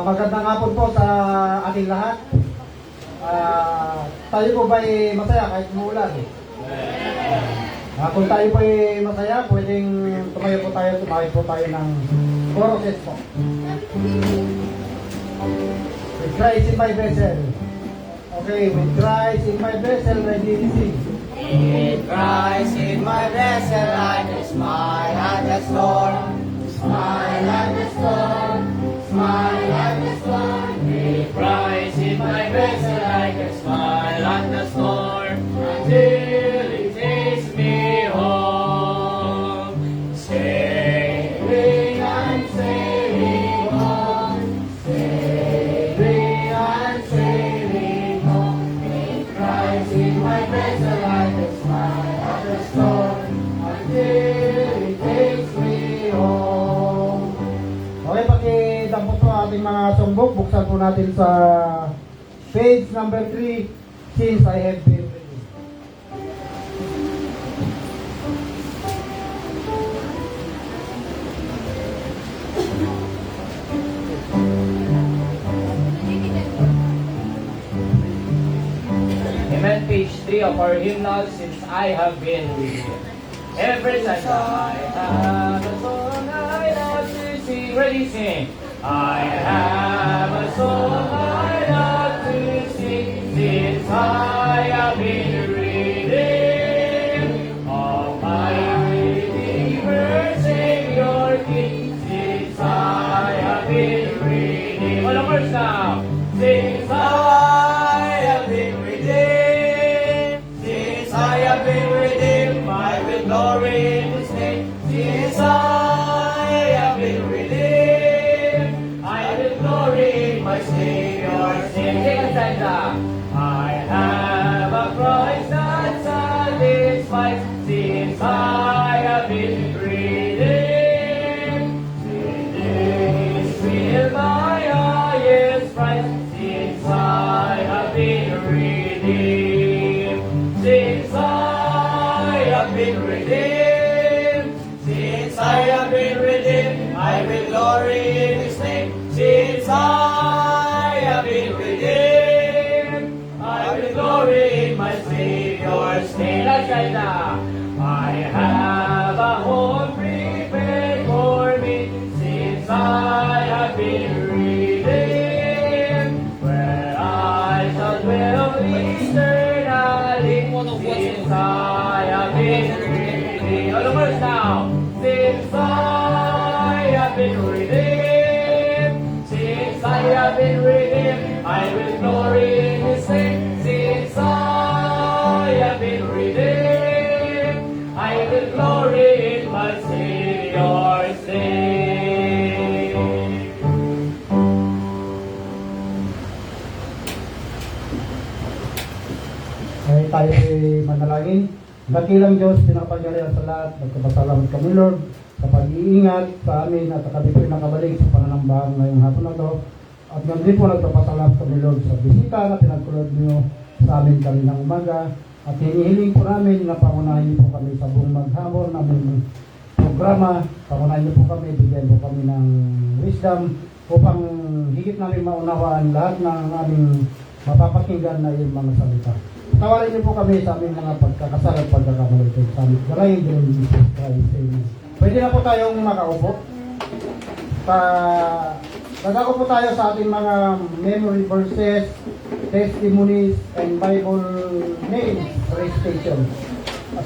Magandang hapon po sa ating lahat. Tayo po ba'y masaya kahit umuulan? Kung tayo po'y masaya, pwedeng tumayo po tayo, tumawid po tayo ng choruses po. With Christ in my vessel. Okay, with Christ in my vessel, ready to sing. With Christ in my vessel, I can smile at the storm. Smile at the storm. Smile at the storm. With Christ in my vessel, I can smile at the storm until it takes me home. Sailing and sailing on, sailing and sailing on. With Christ in my vessel, I can smile at the storm until it takes me home. Okay, pakidampot po ating mga songbook. Buksan po natin sa page number 3, Since I Have Been Redeemed. Amen. Page 3 of our hymnal, Since I Have Been Redeemed. Every time I have a song I love to sing. Ready, sing. I have a song I love to sing, since I have been redeemed of my Redeemer, Savior, King. Since I have been redeemed. All the words now. Since I have been redeemed, since I have been redeemed, I will glory in His name. Since I have been redeemed, I will glory in my Savior's name. Take a stanza. I have a cross my Savior's name. Let's try now. I have a home prepared for me since I have been redeemed, where I shall dwell eternally since I have been redeemed. All the words now. Since I have been redeemed, since I have been redeemed, I will glory in His name. Since I have been redeemed, I will glory in my Savior's name. Ay tayo ay manalangin. Dakilang Diyos, pinakapangyarihan sa lahat, nagkapasalamat kami Lord sa pag-iingat sa amin at kami po nakabalik sa pananambahan ngayong hapon na to. At ngayon din po nagpapasalamat kami Lord sa bisita na pinagkulod niyo sa amin kaninang umaga. At hinihiling po namin na pangunahin niyo po kami sa buong maghapon namin programa. Pangunahin niyo po kami, bigyan po kami ng wisdom upang higit namin maunawaan lahat ng aming mapapakinggan na yung mga salita. Tawarin niyo po kami sa aming mga pagkakasala at pagkakamali sa aming galay din ng Jesus Christ. Amen. Pwede na po tayong makaupo. Nagako po tayo sa ating mga memory verses, testimonies, and Bible names recitation.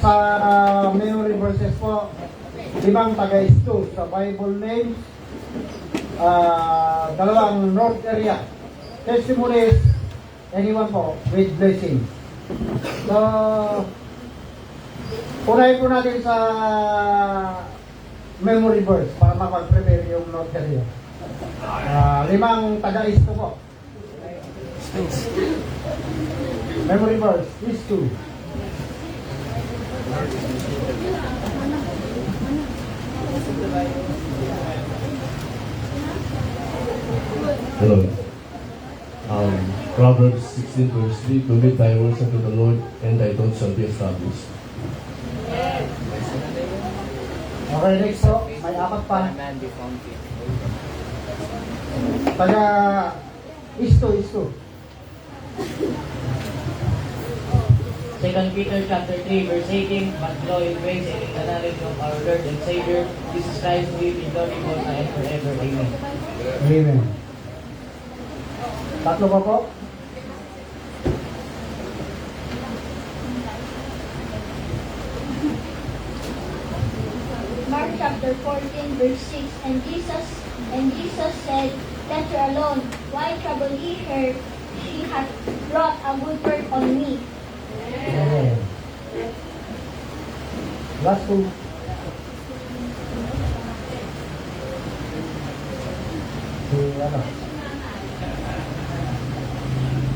Sa memory verses po, 5 taga-isto sa Bible names, 2 North area. Testimonies, anyone po with blessing. So, unahin po natin sa memory verse para makapag-prepare yung North area. 5 taga-isto po. Memory verse is 2. Hello. Proverbs 16 verse 3, Commit thy works unto the Lord, and thy thoughts shall be established. Okay, next po. May 4 pa. Taga-isto. 2 Peter chapter 3 verse 18, but grow in grace and in the knowledge of our Lord and Savior, Jesus Christ, who is in glory both now and forever. Amen. Amen. 3 pa po. Mark chapter 14 verse 6, and Jesus said, "Let her alone. Why trouble ye her? She hath brought a good work on me." Amen. Last 2.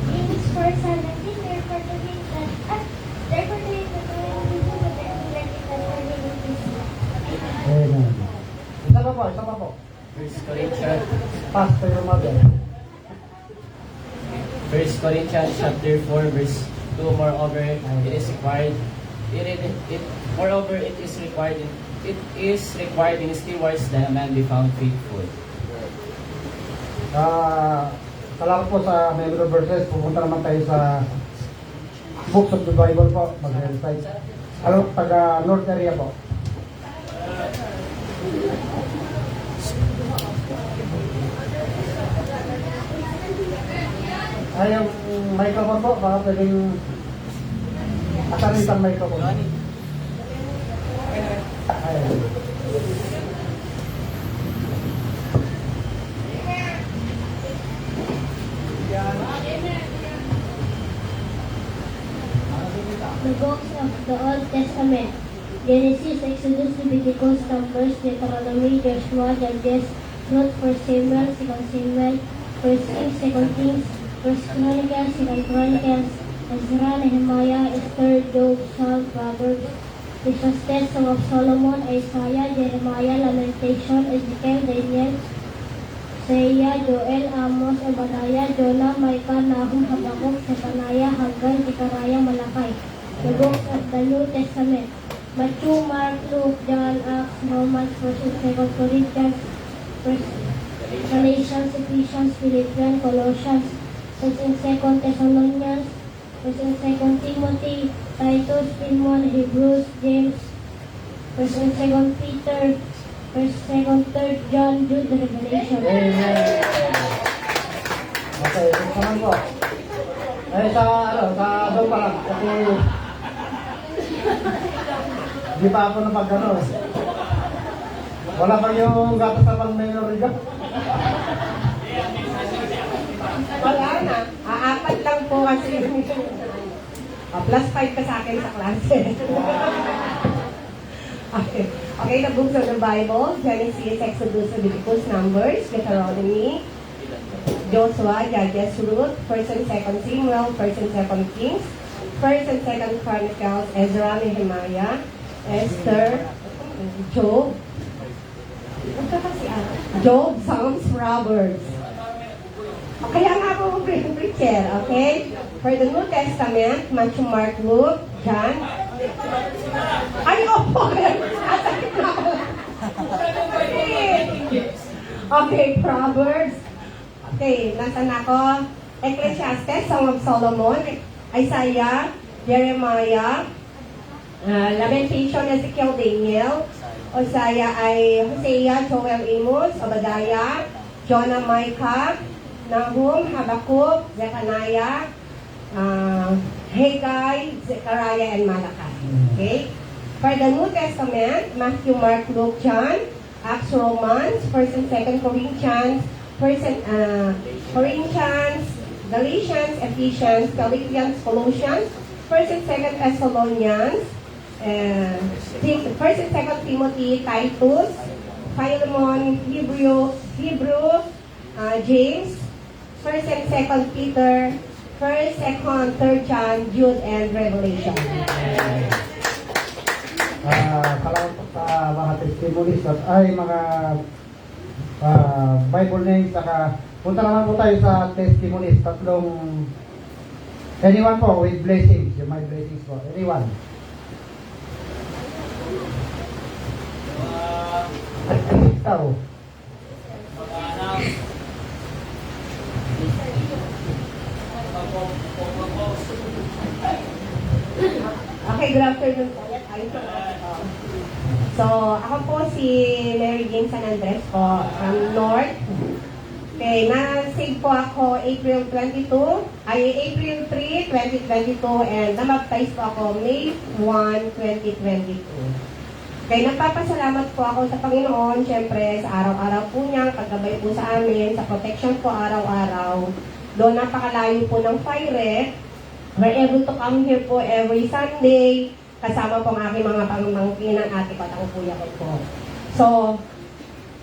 In his first 17, therefore to him that therefore to him that knowing wisdom, but there is learning that learning is wisdom. Amen. Isa pa po. First Corinthians, Pastor your mother. 1 Corinthians chapter 4 verse 2, moreover it is required in stewards that a man be found faithful. Salamat po sa memory verses. Pupunta naman tayo sa Books of the Bible po. Mag-recite. Taga North area po. Ay, yung microphone po, baka pwedeng asarin isang microphone. Ay. The books of the Old Testament: Genesis, Exodus, Leviticus, Numbers, Deuteronomy, Joshua, Judges, Ruth, 1 Samuel, 2 Samuel, 1 Kings, 2 Kings, 1 Chronicles, 2 Chronicles, Ezra, Nehemiah, Esther, Job, Psalm, Proverbs, Ecclesiastes, Song of Solomon, Isaiah, Jeremiah, Lamentation, Ezekiel, Daniel, Isaiah, Joel, Amos, Obadiah, Jonah, Micah, Nahum, Habakkuk, Zephaniah, Haggai, Zechariah, Malakay. The books of the New Testament: Matthew, Mark, Luke, John, Acts, Romans, 1 and 2 Corinthians, 1 Galatians, Ephesians, Philippians, Colossians, 1 and 2 Thessalonians, 1 1 and 2 Timothy, Titus, Philemon, Hebrews, James, 1 and 2 Peter, 1st, 2nd, 3rd John, Jude, Revelation. Amen. Okay, ito naman po. Eh, sa doon pa lang. Kasi, di pa ako napag-ano. Wala pa yung gatas sa pang-mayor dyan. Wala na. Apat lang po kasi. Plus 5 ka sa akin sa klase. Okay. Okay, nabuksan ng Bible. Genesis, Exodus, Leviticus, Numbers, Deuteronomy, Joshua, Judges, Ruth, 1st and 2nd Samuel, 1st and 2nd Kings, 1st and 2nd Chronicles, Ezra, Nehemiah, Esther, Job, Job, Psalms, Proverbs. Kaya nga po preacher, okay? For the New Testament, Matthew, Mark, Luke, John. Ay, opo! Okay, Proverbs. Okay, nasan ako? Ecclesiastes, Song of Solomon, Isaiah, Jeremiah, Lamentation, Ezekiel, Daniel, Hosea, Joel, Amos, Obadiah, Jonah, Micah, Nahum, Habakkuk, Zephaniah, Haggai, Zechariah, and Malachi. Okay? For the New Testament, Matthew, Mark, Luke, John, Acts, Romans, 1st and 2nd Corinthians, Corinthians, Galatians, Ephesians, Philippians, Colossians, 1st and 2nd Thessalonians, 1st and 2nd Timothy, Titus, Philemon, Hebrew, James, 1st and 2nd Peter, 1st, 2nd, 3rd John, Jude, and Revelation. Salamat po sa mga testimonies at ay mga Bible names. Saka punta naman po tayo sa testimonies. Tatlong anyone po with blessings. Yung may blessings po. Anyone? Ikaw. Okay, good afternoon po. So, ako po si Mary Jane San Andres po, from North. Okay, na-save po ako April 3, 2022, and na-baptize po ako May 1, 2022. Okay, nagpapasalamat po ako sa Panginoon, syempre, sa araw-araw po niyang paggabay po sa amin, sa protection po araw-araw. Doon napakalayo po ng fire. We're able to come here po every Sunday, kasama po ang aking mga pamangkinan, ate ko at ang kuya ko po. So,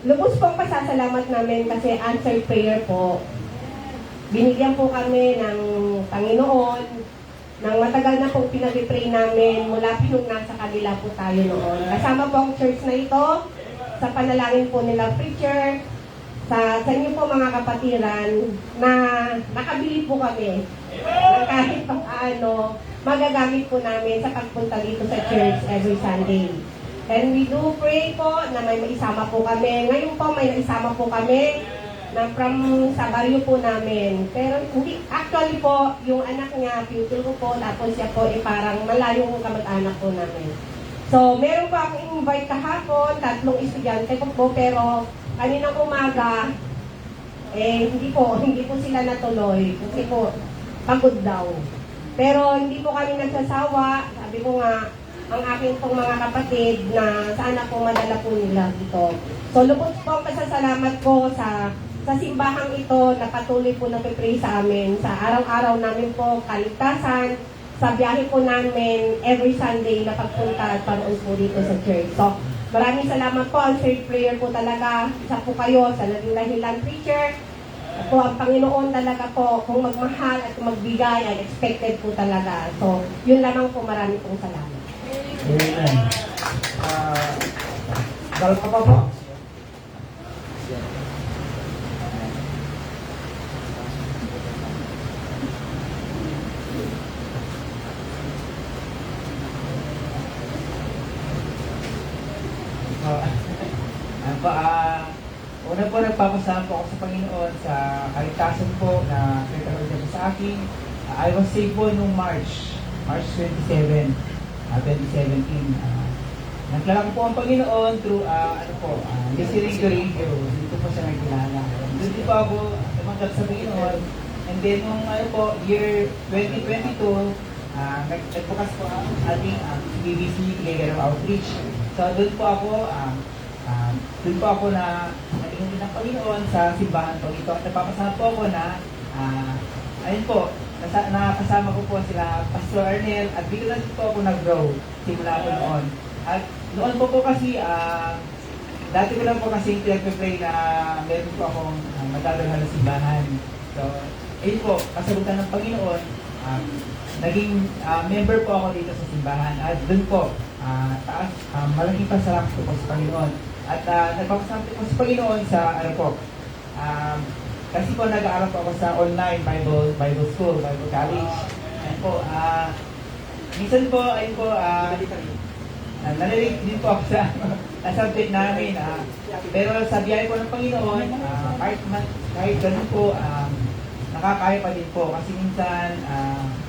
lubos pong pasasalamat namin kasi answered prayer po. Binigyan po kami ng Panginoon, ng matagal na pong pinag-pray namin mula pa nung nasa kanila po tayo noon. Kasama po ang church na ito, sa panalangin po nila preacher, sa inyo po mga kapatiran, na nakabili po kami na kahit paano magagamit po namin sa pagpunta dito sa church every Sunday. And we do pray po na may maisama po kami. Ngayon po may naisama po kami na from sa baryo po namin. Pero hindi, actually po, yung anak niya, pupil ko po, tapos siya po parang malayo po kamag-anak po namin. So, meron po akong invite kahapon, 3 estudyante ko po, pero kaninang umaga, hindi po sila natuloy. Kasi po, pagod daw. Pero hindi po kami nagsasawa. Sabi ko nga, ang aking pong mga kapatid na sana po madala po nila dito. So, lubos po ang pasasalamat ko sa simbahang ito na patuloy po napipray sa amin. Sa araw-araw namin po kaligtasan, sa biyahe po namin every Sunday na pagpunta at paroon po dito sa church. So, maraming salamat po. Ang third prayer po talaga, isa po kayo sa naging dahilan preacher. Po ang Panginoon talaga po, kung magmahal at magbigay, ay expected po talaga. So, yun lamang po, marami pong salamat. Amen. Dal ka pa po. Una po, nagpapasalamat po ako sa Panginoon sa kaligtasan po na pinagkaroon niya po sa akin. I was saved po nung March 27, 2017. Nagkala ko po ang Panginoon through, listening to radio. Dito po siya nagkilala. Doon din po ako tumanggap sa Panginoon. And then, nung year 2022, nagbukas po ang ating BBC Legal Outreach. So, doon po ako na naging ng Panginoon sa simbahan po ito. At napapasama po ako na, ayun po, nakasama ko po sila Pastor Arnel at dito na po ako nag-grow simula po noon. At noon po kasi, dati ko lang po kasi pinag-pray na meron po akong magdadalhan na simbahan. So, ayun po, kasagutan ng Panginoon, naging member po ako dito sa simbahan. At doon po, malaking pasalamat po sa Panginoon. At nagpapasalamat po sa Panginoon sa kasi po nag-aaral po ako sa online Bible School, Bible College. Ayun po, minsan po, ayun po, narinig din po ako sa subject namin. Pero sa biyaya po ng Panginoon, kahit ganun po, nakakaya pa din po. Kasi minsan,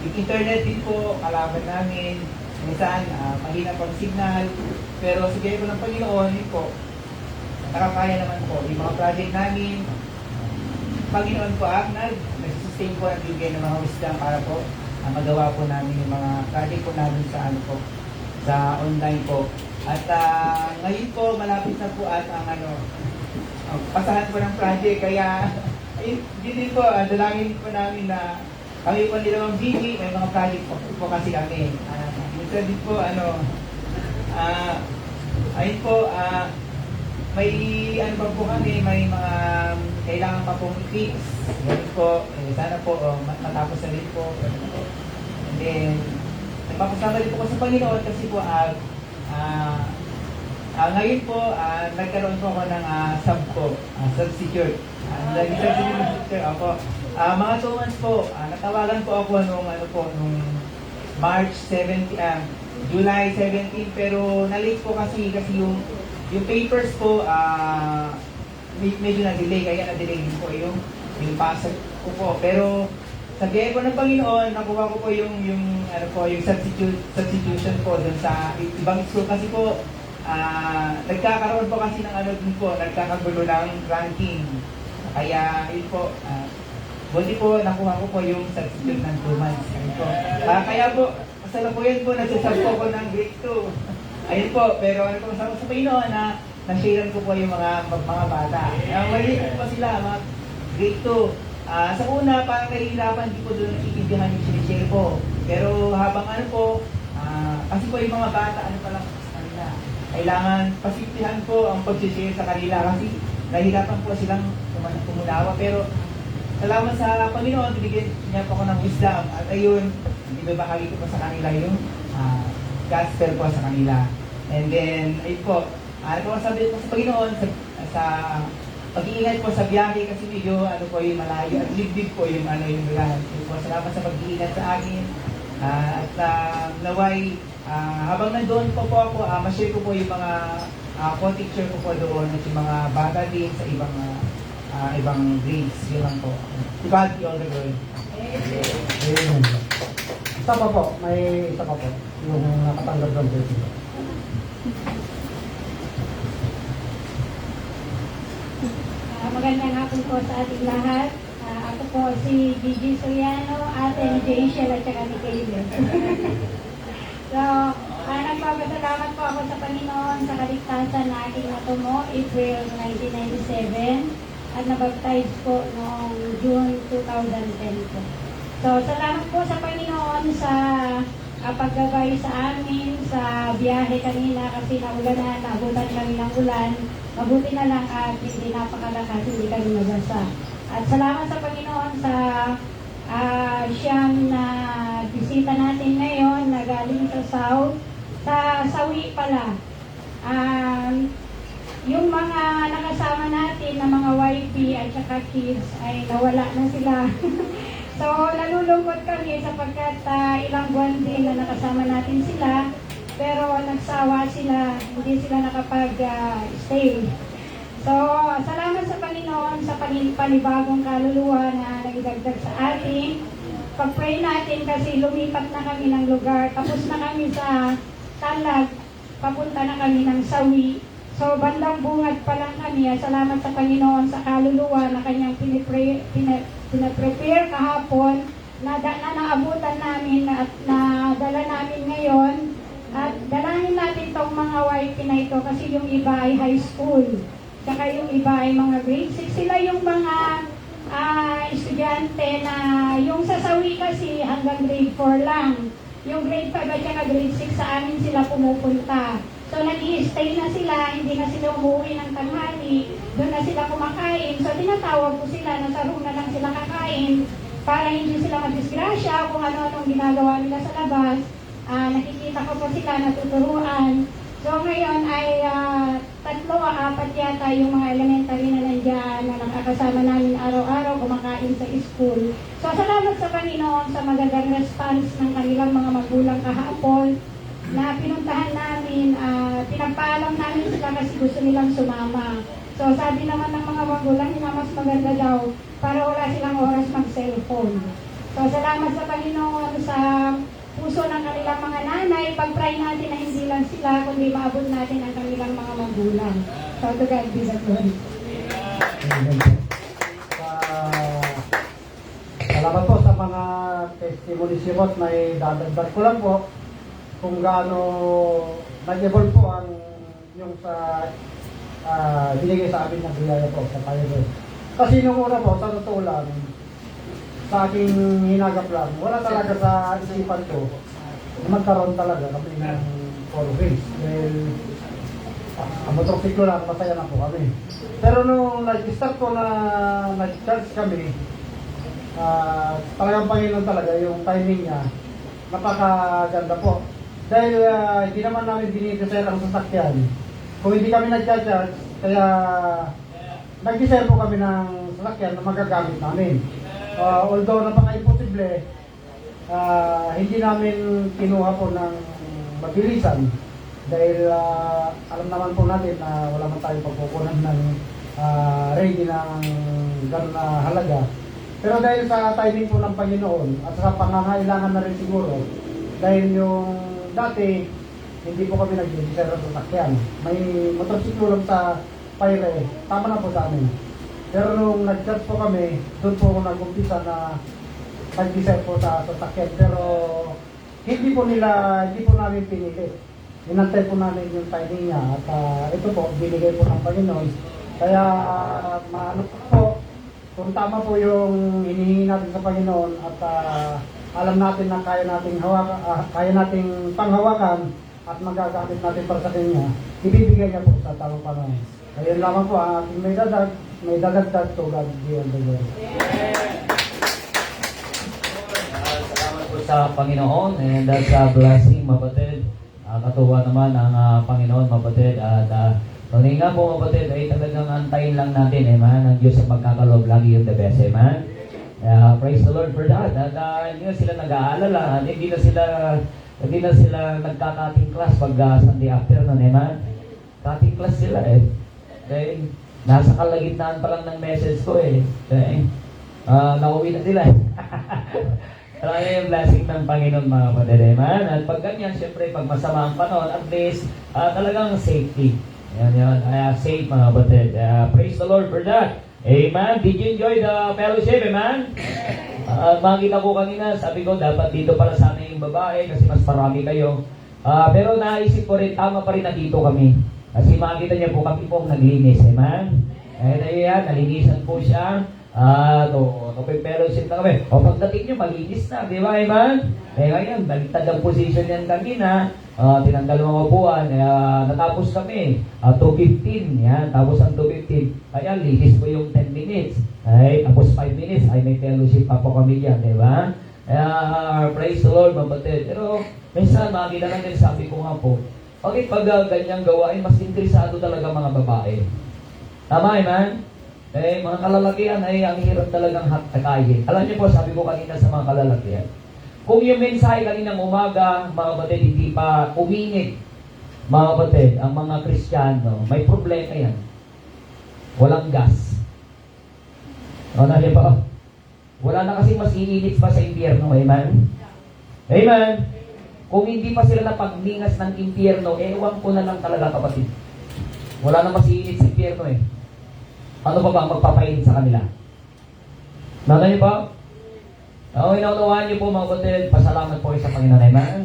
yung internet din po, kalaban namin. Minsan, mahina po ang signal. Pero sa biyaya po ng Panginoon, yun po, nakakaya naman po. Yung mga project namin, Panginoon po nag-sustain po at bigay ng mga wisdom para po magawa po namin yung mga project po namin sa sa online po. At ngayon po malapit na po at ang pasahan po ng project, kaya ayun din po dalangin po namin na kami po nila ng BB, may mga project po kasi kami. Minsan din po ayun po may pa po kami, may mga kailangan pa pong i-fix. Ganun po, sana po matapos na rin po. And then, nagpapasama rin po ko sa Panginoon kasi po ngayon po, nagkaroon po ako ng substitute. Naging substitute ako. Mga 2 months po, natawagan po ako nung March 17, July 17, pero na-late po kasi yung papers po, medyo na-delay, kaya na-delay din po yung pasok ko po. Pero sa biyaya po ng Panginoon, nakuha ko po yung substitution po dun sa ibang school kasi po, nagkakaroon po kasi ng nagkakagulo ng ranking. Kaya yun po, buti po nakuha ko po yung substitute ng 2 months. Kaya po, kasalukuyan po, nagsasab po ako ng grade 2. Ayun po, pero sa Panginoon na-sharean ko po yung mga bata. Maliit po sila, mga grade 2. Sa una, parang nahihirapan, di po doon iintindihan yung sinishare po. Pero habang kasi po yung mga bata, pa lang sa kanila. Kailangan pasimplihan po ang pag-share sa kanila kasi nahihirapan po silang tumunawa. Pero salamat sa Panginoon, binigyan niya po ako ng wisdom. At ayun, ibabahagi ko po sa kanila yung gospel po sa kanila. And then, ayun po, sabi po sa Panginoon, sa pag-iingat po sa biyahe kasi medyo yung malayo at liblib po yung biyahe. Ayun po, salamat sa pag-iingat sa akin. At naway, habang nandoon po ako, ma-share ko po yung mga co-teacher ko po doon at yung mga bata din sa ibang grades. Yun lang po. To God be all the glory. Amen. Isa pa po, may isa pa po. Yung nakatanggap ng blessing. Magandang hapon po sa ating lahat. Ako po si Gigi Soriano, ate ni Jaciel at saka ni Caleb. So, nagpapasalamat po ako sa Panginoon sa kaligtasan na aking natumo, April 1997, at nabaptize po noong June 2010 po. So, salamat po sa Panginoon sa paggabay sa amin sa biyahe kanina kasi naulanan, naabutan kami ng ulan. Mabuti na lang at hindi napakalakas, hindi kami mabasa. At salamat sa Panginoon sa siyang na bisita natin ngayon na galing sa South, sa Sawi pala. Yung mga nakasama natin na mga YP at saka kids ay nawala na sila. So, nalulungkot kami sapagkat ilang buwan din na nakasama natin sila, pero nagsawa sila, hindi sila nakapag-stay. So, salamat sa Panginoon sa panibagong kaluluwa na nagdagdag sa atin. pag-pray natin kasi lumipat na kami ng lugar. Tapos na kami sa Talag, papunta na kami ng Sawi. So, bandang bungad pa lang kami. Salamat sa Panginoon sa kaluluwa na kanyang pinaprepare kahapon na naabutan namin at nadala namin ngayon. At dalangin natin tong mga YP na ito kasi yung iba ay high school. Tsaka yung iba ay mga grade 6. Sila yung mga estudyante na yung sa Sawi kasi hanggang grade 4 lang. Yung grade 5 at saka grade 6 sa amin sila pumupunta. So nag-i-stay na sila, hindi na sila umuwi ng tanghali, doon na sila kumakain. So tinatawag ko sila, nasa room na lang sila kakain para hindi sila madisgrasya kung ano-anong ginagawa nila sa labas. Nakikita ko po sila natuturuan. So ngayon ay 3 o 4 yata yung mga elementary na nandiyan na nakakasama namin araw-araw kumakain sa school. So salamat sa Panginoon sa magandang response ng kanilang mga magulang kahapon na pinuntahan namin, pinagpaalam namin sila kasi gusto nilang sumama. So sabi naman ng mga magulang na mas maganda daw para wala silang oras mag-cellphone. So salamat sa Panginoon sa puso ng kanilang mga nanay, pag-pray natin na hindi lang sila, kundi maabot natin ang kanilang mga magulang. So to God be the glory. Salamat po sa mga testimony sibot. May dadagdag ko lang po kung gaano nag-evolve po ang yung sa binigay sa amin ng biyaya po sa Panginoon. Kasi nung una po, sa totoo lang, sa aking hinagap lang, wala talaga sa isipan ko magkaroon talaga kami ng 4 wheels. Dahil ang motorsiklo lang, masaya na po kami. Pero nung nag-start ko na nag-charge kami, talagang Panginoon talaga, yung timing niya, napakaganda po. Dahil hindi naman namin dinidesire ang sasakyan. Kung hindi kami nag-charge, kaya nag-desire po kami ng sasakyan na magagamit namin. Although napaka-imposible, hindi namin kinuha po ng mabilisan dahil alam naman po natin na wala man tayong pagkukunan ng ready ng gano'n na halaga. Pero dahil sa timing po ng Panginoon at sa pangangailangan na rin siguro, dahil yung dati hindi po kami nag-desire sa sasakyan. May motorsiklo lang sa Paire, tama na po sa amin. Pero nung nag-charge po kami, doon po nag-umpisa na nag-desire po sa sasakyan. Pero hindi po namin pinili. Inantay po namin yung timing niya at ito po, binigay po ng Panginoon. Kaya maano po, kung tama po yung hinihingi natin sa Panginoon at alam natin na kaya nating panghawakan at magagamit natin para sa Kanya, ibibigay niya po sa tamang panahon. Ayun lamang po ang ating may dadagdag to God be all the glory. Salamat po sa Panginoon and that's a blessing, mapatid. Katuwa naman ang Panginoon, mapatid. At nga po, mapatid, ay talagang antayin lang natin, amen. Ang Diyos sa magkakaloob lagi yung the best, amen. Praise the Lord for that. At hindi na sila nag-aalala, hindi na sila nagka-cutting class pag Sunday afternoon, amen. Cutting class sila Dahil nasa kalagitnaan pa lang ng message ko Dahil nauwi na sila Talaga yung blessing ng Panginoon, mga kapatid, amen. At pag ganyan, syempre, pag masama ang panahon, at least talagang safety. Yan. Safe, mga kapatid. Praise the Lord for that. Amen. Did you enjoy the fellowship, amen? Makita ko kanina, sabi ko, dapat dito para sana yung babae kasi mas marami kayo. Pero naisip ko rin, tama pa rin na dito kami. Kasi makita niyo po kami pong naglinis, amen? Ayan, nalinisan po siya. Fellowship na kami. O pagdating nyo, malinis na, di ba, amen? Ngayon, baliktad ang position yan kanina. Tinanggal mga upuan. Natapos kami. 2:15. Yan, tapos ang 2:15. Kaya, linis po yung 10 minutes. Tapos 5 minutes. May fellowship pa po kami dyan, di ba? Praise the Lord, mabatid. Pero, minsan, makakita natin, sabi ko nga po, okay, pag ganyang gawain, mas interesado talaga mga babae. Tama, amen? Mga kalalakihan ay ang hirap talagang hatakayin. Alam niyo po, sabi ko kanina sa mga kalalakihan, kung yung mensahe kaninang umaga, mga kapatid, hindi pa uminit, mga kapatid, ang mga Kristiyano, may problema yan. Walang gas. Ano niyo po? Wala na kasi mas iinit pa sa impyerno. Amen? Amen? Kung hindi pa sila napagningas ng impyerno, ewan ko na lang talaga, kapatid. Wala na mas iinit sa impyerno eh. Ano pa ba ang magpapainit sa kanila? Nana niyo pa? Inaunawaan niyo po mga kapatid, pasalamat po sa Panginoon. Amen?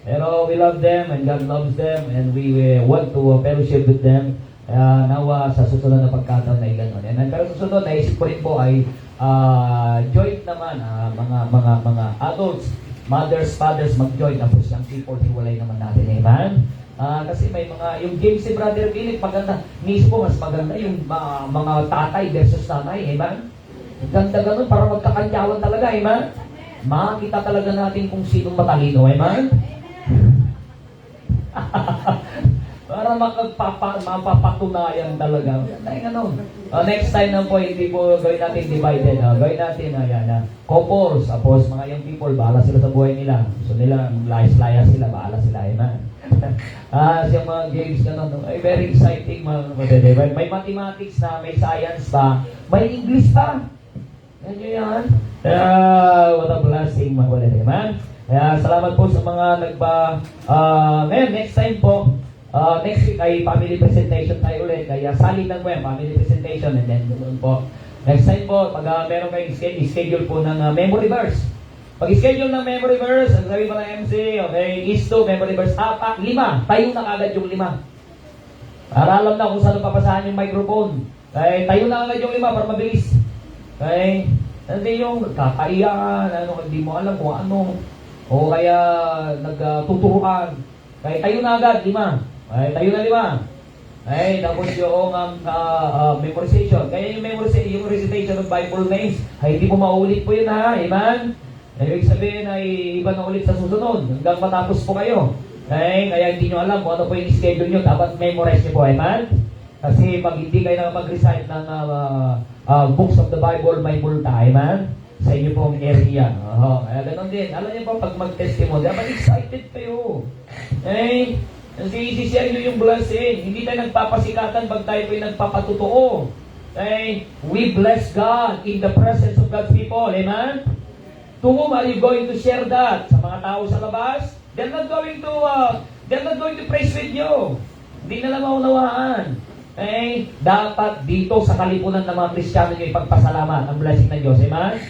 Pero we love them and God loves them and we want to fellowship with them. Nawa sa susunod na pagkataon na gano'n. And pero susunod, naisip ko rin po ay joint naman, mga adults, mothers, fathers, mag-join. Tapos yung people, hiwalay naman natin. Amen? Kasi may mga, yung game si Brother Philip, maganda. Mismo, mas maganda yung mga tatay versus nanay. Amen? Ganda ganun para magkakanyawan talaga. Amen? Makakita talaga natin kung sinong matalino. Amen? Para mapapatunayan talaga. Next time na po, hindi po gawin natin divided. Gawin natin, couples. Tapos mga young people, bahala sila sa buhay nila. Gusto nila, layas-layas sila, bahala sila. Amen. Yung mga games, ay very exciting mga kapatid. May mathematics na, may science pa, may English pa. Yan nyo yan. What a blessing mga kapatid. Amen. Salamat po sa mga ngayon, next time po, next week ay family presentation tayo ulit. Kaya sali lang po yan, family presentation. And then doon po. Next time po, pag meron kayong schedule po ng memory verse. Pag-schedule ng memory verse, ang sabi pa ng MC, okay, is to memory verse, 4, 5. Tayo na kagad yung 5. Para alam na kung saan papasahan yung microphone. Okay, tayo na kagad yung 5 para mabilis. Okay, hindi yung kakaiyan, hindi mo alam kung ano. O kaya nagtuturuan. Kaya tayo na agad, 5. Ay, tayo na 5. Ay, tapos yung memorization. Kaya yung memorization, yung recitation of Bible names, ay hindi mo maulit po yun ha. Amen? Ibig sabihin ay iba na ulit sa susunod. Hanggang matapos po kayo. Ay, kaya hindi nyo alam kung ano po yung schedule nyo. Dapat memorize nyo po. Amen? Kasi pag hindi kayo nakapag-recite ng books of the Bible, may multa. Amen? Sa inyo pong area. Kaya ganun din. Alam niyo po, pag mag-testimony, dapat excited kayo. Eh, kasi isi-share nyo yung blessing. Hindi tayo nagpapasikatan pag tayo po yung nagpapatotoo. Eh, we bless God in the presence of God's people. Amen? To whom are you going to share that? Sa mga tao sa labas? They're not going to praise with you. Hindi na lang maunawaan. Eh, dapat dito sa kalipunan ng mga Kristiyano nyo ipagpasalamat ang blessing ng Diyos. Amen?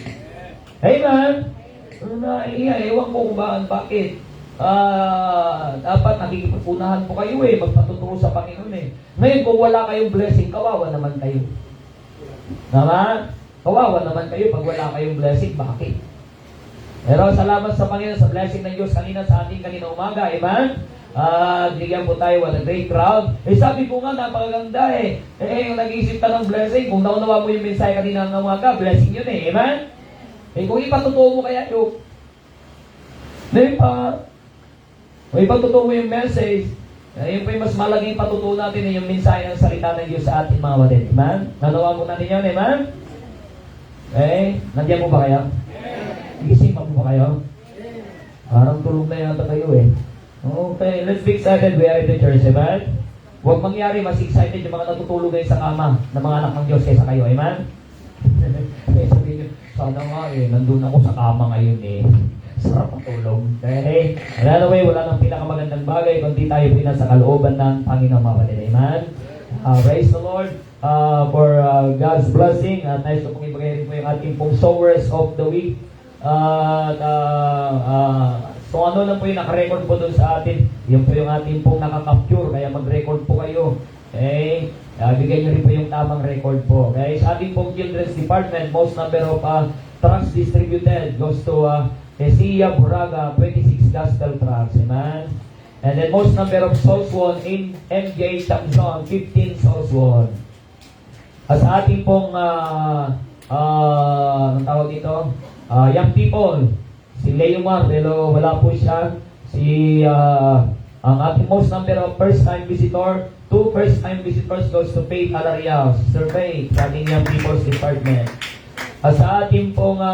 Amen? Ewan ko kung bakit. Dapat nakikipunahan po kayo magpatuturo sa Panginoon Ngayon, kung wala kayong blessing, kawawa naman kayo. Tama? Kawawa naman kayo pag wala kayong blessing. Bakit? Pero salamat sa Panginoon sa blessing ng Diyos kanina sa ating kanina umaga. Amen? Bigyan po tayo, what a great crowd. Sabi ko nga, napakaganda yung nag-iisip ka ng blessing, kung naunawa mo yung mensahe kanina ng umaga, blessing yun Amen? Kung ipatutuo mo kaya yung kung ipatutuo mo yung message, yun po yung mas malaging patutuo natin yung mensahe ng salita ng Diyos sa ating mga kapatid. Amen? Nanawa mo natin yun, amen? Nandiyan mo ba kayo? Gising pa po ba kayo? Parang tulog na yata kayo Okay, let's be excited. We are in the church, amen? Huwag mangyari, mas excited yung mga natutulog ngayon sa kama ng mga anak ng Diyos kaysa kayo, amen? Sabihin nyo, sana nga nandun ako sa kama ngayon sarap ang tulog. Okay? Another way, wala nang pinakamagandang bagay kundi tayo pinasa kalooban ng Panginoon mga kapatid, amen? Praise the Lord for God's blessing. Nice to pong ibigay rin po yung ating pong sowers of the week. So ano lang po yung nakarecord po doon sa atin, yun po yung ating pong nakakapture, kaya mag-record po kayo. Okay? Bigyan nyo rin po yung tamang record po. Okay? Sa ating pong children's department, most number of tracts distributed goes to Hesia Buraga, 26 gospel tracts. Amen? And then most number of souls won in MJ Tamzon, 15 souls won. Sa ating pong anong tawag dito? Young people, si Leo Marvelo, wala po siya. Ang ating most number of first-time visitor, 2 first-time visitors goes to Faith Alariao, survey sa ating Young People's Department. Sa ating pong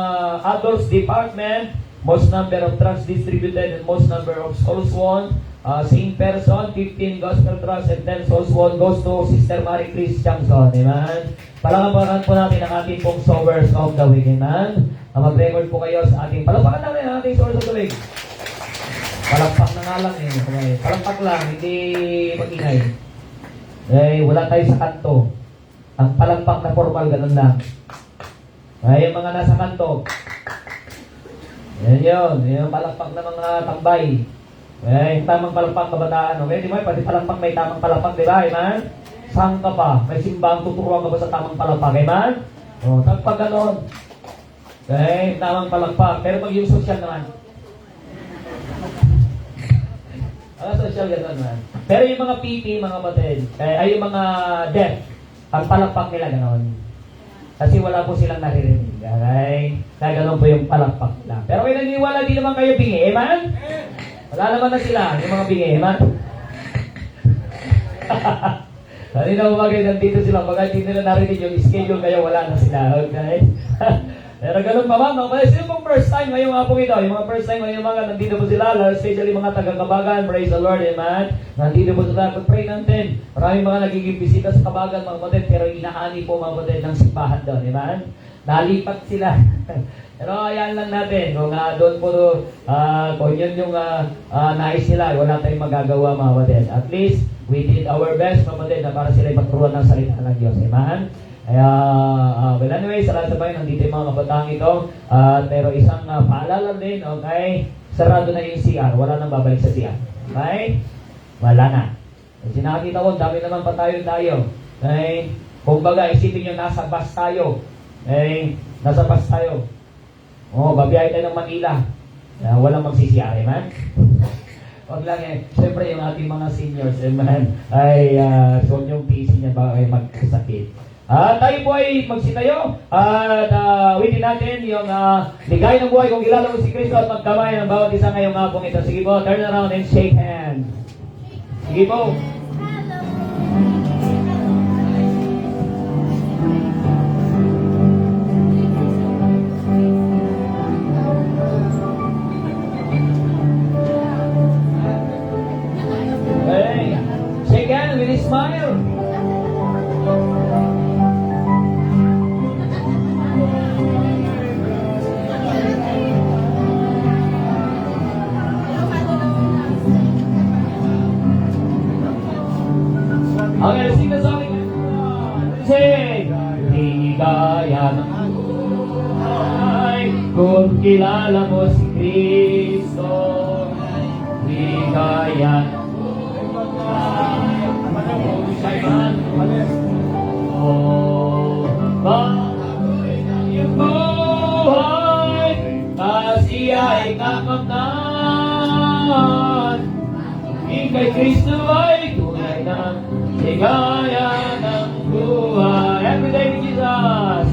Adults Department, most number of tracts distributed and most number of souls won. Same person, 15 gospel tracts and 10 souls won goes to Sister Marie Chris Chamson. Amen? Palakpakan po natin ang ating pong sowers of the week. Amen? mag-record po kayo sa ating, palakpakan lang rin ang ating source of the week. Palakpak na nga lang eh. Okay. Palakpak lang, hindi mag-ingay. Eh, wala tayo sa kanto. Ang palakpak na formal, ganun lang. Ay, yung mga nasa kanto. Yan yun. Yung palakpak na mga tambay. Eh, tamang palakpak kabataan. Okay, di ba? Pati palakpak may tamang palakpak, di ba? Amen? Saan ka pa? May simbang tuturuan ka ba sa tamang palakpak? Amen? O, tagpag ganon. Okay, tamang palakpak. Pero pag yung social naman. Social ganon man. Pero yung mga PP, mga kapatid, ay yung mga deaf, ang palakpak nila ganon. Kasi wala po silang naririnig. Okay? Na ganon po yung palakpak nila. Pero kung naniniwala, di naman kayo bingi. Amen? Wala naman na sila, yung mga bingi. Amen? Kanina umagay, nandito sila. Pag hindi nila narinig yung schedule kayo, wala na sila. Okay? Pero ganun pa ba, mga kapatid? Sino pong first time ngayong hapong ito? Yung mga first time ngayong mga nandito po sila, especially mga taga-Kabagan, praise the Lord, amen? Nandito po sila, pag-pray natin. Maraming mga nagiging bisita sa Kabagan, mga kapatid, pero inaani po mga kapatid ng simbahan doon, amen? Nalipat sila. Pero ayan lang natin, kung doon po, kung yun yung nais nila, wala tayong magagawa mga kapatid. At least, we did our best mga kapatid na para sila magturuan ng salita ng Diyos, amen? Well anyway, sa lahat sa bayan, nandito yung mga kabataan ito. Pero isang paalala din, okay? Sarado na yung CR, wala nang babalik sa CR. Okay? Wala na. Kasi nakakita ko, dami naman pa tayo. Okay? Kung baga, isipin nyo, nasa bus tayo. Okay? Nasa bus tayo. Babiyahe tayo ng Manila. Walang magsi-CR, man. Wag lang eh. Siyempre, yung ating mga seniors, man, ay so yung PC niya ba ay magkasakit. Tayo po ay magsitayo at ulitin natin yung ligay ng buhay kung kilala mo si Kristo at magkamay ng bawat isa ngayong hapong ito. Sige po, turn around and shake hands. Sige po. Hey, shake hands with a smile. Okay, sing the song again. Sing! Ligaya ng buhay kung kilala mo si Kristo. Ligaya ng buhay kung sa'yo bagoy ng iyong buhay na siya ay kakamnan. Kay Kristo ay tunay na ligaya ng buhay. Every day with Jesus.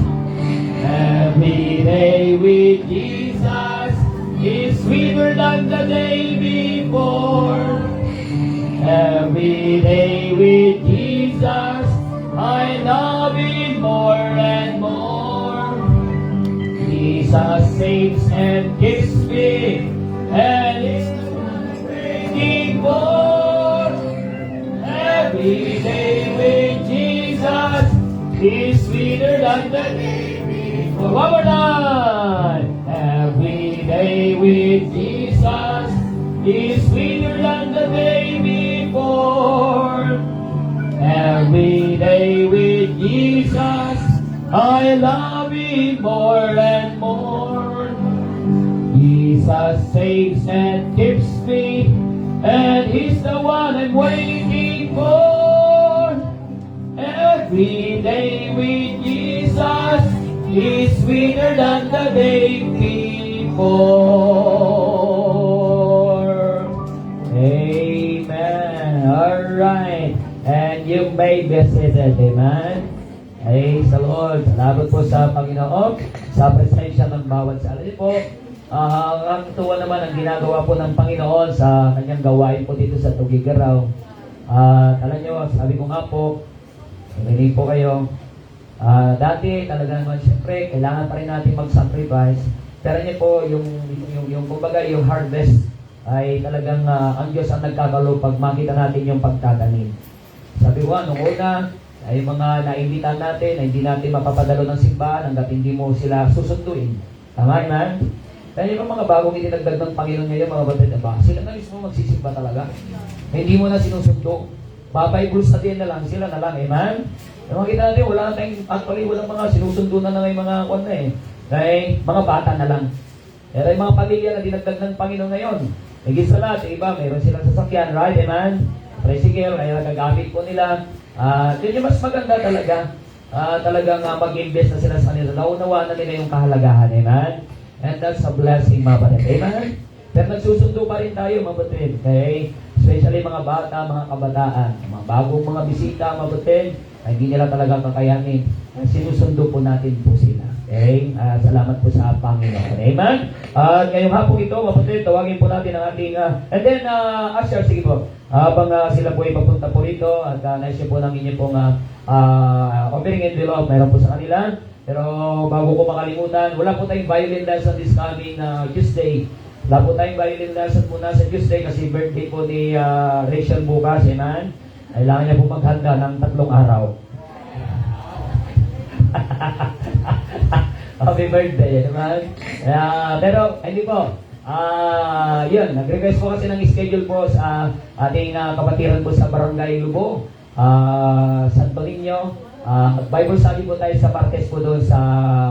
Every day with Jesus is sweeter than the day before. Every day with Jesus, I love Him more and more. Jesus saves and gives me, and is the one I'm waiting for. Every day with Jesus is sweeter than the day before. One more time. Every day with Jesus is sweeter than the day before. Every day with Jesus, I love Him more and more. Jesus saves and keeps me, and He's the one I'm waiting for. Every day with Jesus is sweeter than the day before. Amen. Alright. And you may be seated. Amen. Ay, sa Lord. Salamat po sa Panginoon sa presensya ng bawat sa alam po. Ang tuwa naman ang ginagawa po ng Panginoon sa kanyang gawain po dito sa Tugigaraw. Alam nyo, sabi ko nga po, narinig po kayo, dati talaga naman siyempre, kailangan pa rin natin mag-sacrifice. Pero niyo po, yung kumbaga, yung harvest ay talagang ang Diyos ang nagkakalupag makita natin yung pagtatanim. Sabi ko, nung una, ay mga naimbitahan natin na hindi natin mapapadalo ng simbahan hanggat hindi mo sila susunduin. Tama, amen? Kaya yung mga bagong itinagdag ng Panginoon ngayon, mga batid na ba, sila na mismo magsisimba talaga. Hindi mo na sinusundo. Bible study na lang, sila na lang, amen? Yung makita natin, wala na tayong, actually, walang mga sinusundo na yung mga kwan na eh. Kaya mga bata na lang. Pero yung mga pamilya na dinagdag ng Panginoon ngayon, higit sa lahat, iba, mayroon silang sasakyan, right, amen? Tricycle, kaya nagagamit po nila. Yun yung mas maganda talaga. Talagang mag-invest na sila sa kanila. Naunawa na nila yung kahalagahan, amen? And that's a blessing, mga batid, amen? Pero nagsusundo pa rin tayo, mga batid, okay? Especially mga bata, mga kabataan, mga bagong mga bisita, mga batid, ay hindi nila talaga kakayanin. Sinusundo po natin po sila. Okay? Salamat po sa Panginoon. Amen? At ngayong hapon ito, kapatid, tawagin po natin ang ating... and then, Asher, sige po. Habang sila po ay papunta po rito, at naisip po ng inyo pong offering envelope, mayroon po sa kanila. Pero bago ko makalimutan, wala po tayong violin lesson this coming Tuesday. Wala po tayong violin lesson muna sa Tuesday kasi birthday po ni Rachel bukas. Amen? Kailangan niya po maghanda ng 3 araw. Happy birthday, naman. Pero, hindi po. Yun, nag-request po kasi ng schedule po sa ating kapatiran po sa Barangay Lubo, Santo Niño. Bible study po tayo sa Martes po doon sa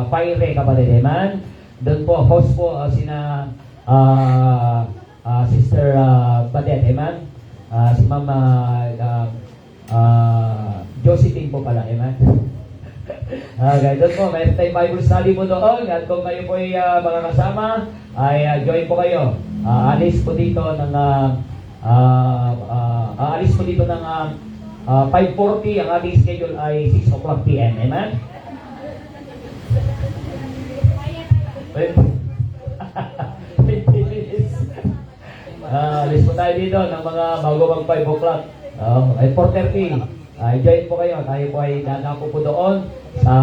Paire, kapatid, amen? Doon po, host po sina Sister Badet, amen? Si Mama Josephine po pala, amen? Okay, doon po, mayroon tayong Bible study po doon. At kung kayo po ay mga kasama, ay join po kayo. Alis po dito ng 5:40. Ang ating schedule ay 6 o'clock p.m. Amen? Alis po tayo dito ng mga bago mag 5 o'clock. Ay 4:30. Join po kayo. Tayo po ay dadako po doon sa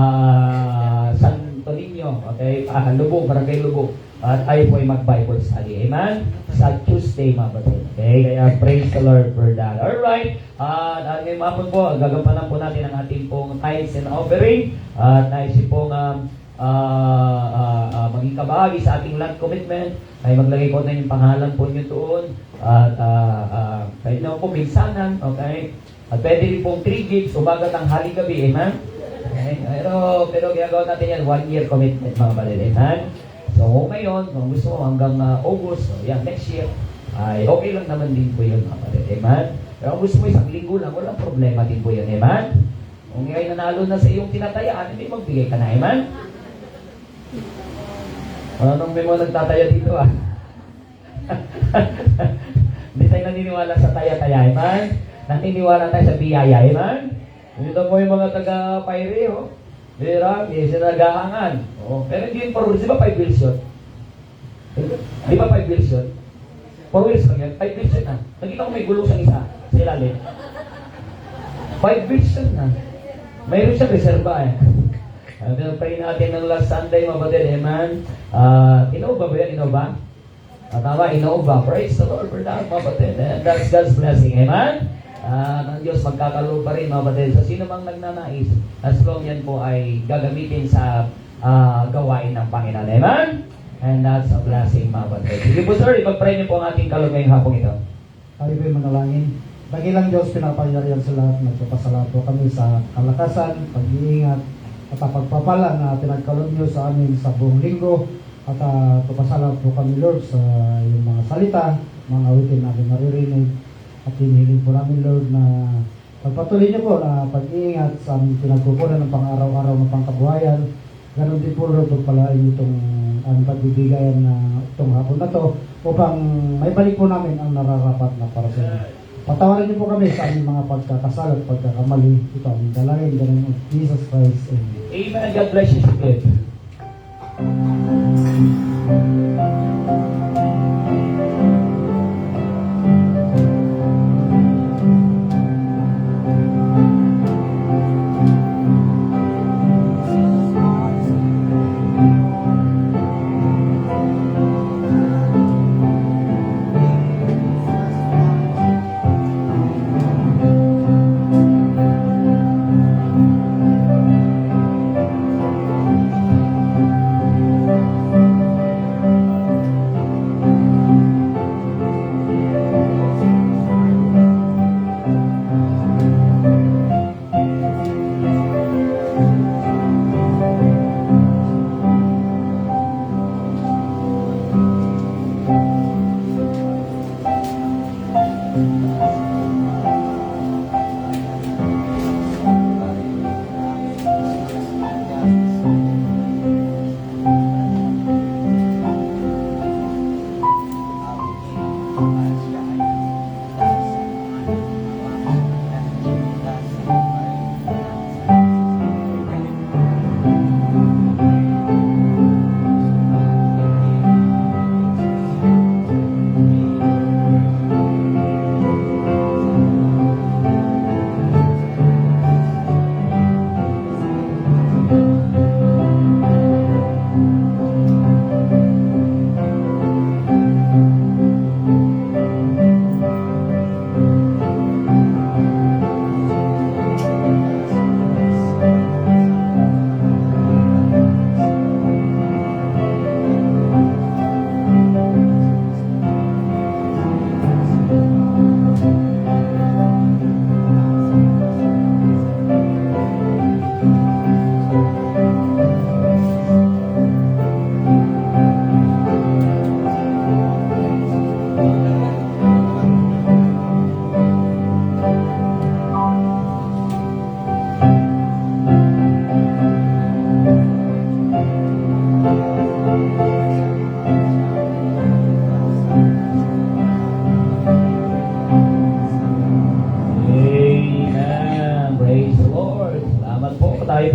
Santo Niño. Okay? Lubo, Barangay Lubo. At tayo po ay mag-Bible study. Amen? Sa Tuesday, mga batid. Okay? Kaya praise the Lord for that. Alright. At ngayong hapon po, gagampanan po natin ang ating pong tithes and offering. At naisip pong maging kabahagi sa ating land commitment. Ay maglagay ko na yung pangalan po nyo doon. At kayo na po minsanan. Okay? At pwede rin pong 3 gifts, umaga, tanghali, gabi, amen? Okay? Pero ginagawa natin yan, 1 year commitment, mga kapatid, amen? So, ngayon, kung gusto mo hanggang August, so yan, next year, ay okay lang naman din po yun, mga kapatid, amen? Pero kung gusto mo isang linggo lang, walang problema din po yun, amen? Kung ngayon nanalo na sa iyong tinatayaan, hindi magbigay ka na, amen? Anong may mga nagtataya dito, Hindi tayo naniniwala sa taya-taya, amen? Naniniwala tayo sa biyaya, amen? Ito po yung mga taga-Paire, sinagahangan. Pero hindi yung 4 wheels, di ba 5 wheels yun? Di ba 5 wheels yun? 4 wheels lang yun, 5 wheels yun na. Nakita ko may gulong sa isa, sa ilalim. 5 wheels yun na. Mayroon siya reserva Pray natin ng last Sunday, mga batid, amen? Innova ba yan? Innova? Tama, Innova. Praise the Lord for that, mga batid. And that's God's blessing, amen? Ng Diyos magkakaroon pa rin, mga batid. Sa sino mang nagnanais, as long yan po ay gagamitin sa gawain ng Panginoon. Amen? And that's a blessing, mga batid. Sige po, sir, ipag-pray niyo po ang ating kalog ngayong hapong ito. Tayo po'y manalangin. Dakilang Diyos, pinapangyarihan sa lahat. Nagpapasalamat po kami sa kalakasan, pag-iingat, at pagpapala na pinagkalog niyo sa amin sa buong linggo. At papasalamat po kami, Lord, sa yung mga salita, mga awitin namin naririnig. At hinihiling po namin, Lord, na pagpatuloy niyo po na pag-iingat sa aming pinagkukunan ng pang-araw-araw na pangkabuhayan. Ganon din po, Lord, pagpalain niyo itong ang pagbibigayan na itong hapon na to upang may balik po namin ang nararapat na para sa inyo. Patawarin niyo po kami sa aming mga pagkakasala at pagkakamali. Ito ang dalangin ng Jesus Christ. Amen. Amen. God bless you.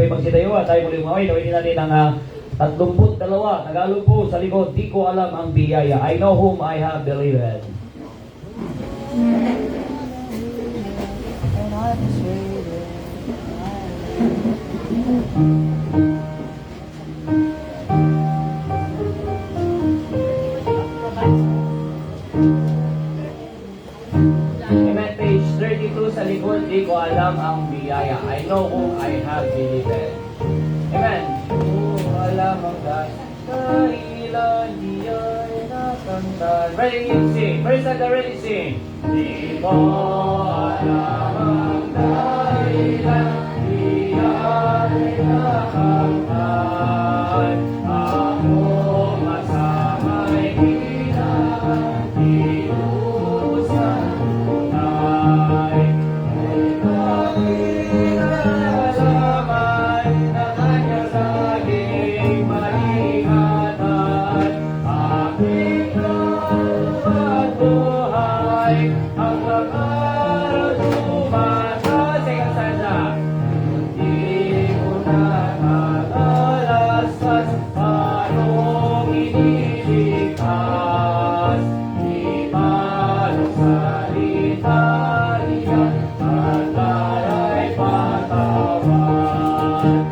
sabay magsitayo at tayo muli umaway. Gawin natin ang 32, Tagalog po sa likod. Di ko alam ang biyaya. I know whom I have believed. Amen. Page 32 sa likod. Di ko alam ang biyaya. I know whom I have believed. Amen. Alam ang dahilan diya'y nakantan. Ready to sing. Praise God, ready to sing. Di mo alam ang dahilan diya'y nakantan. Ako masama'y kailangan inusan tunay. May nalaman na kanyang laging maingatan. Aking at buhay ang pag-aral tumataas. Second stanza. Hindi ko na matalasas anong iniligtas. Di manong salita niya at tayo'y patawan.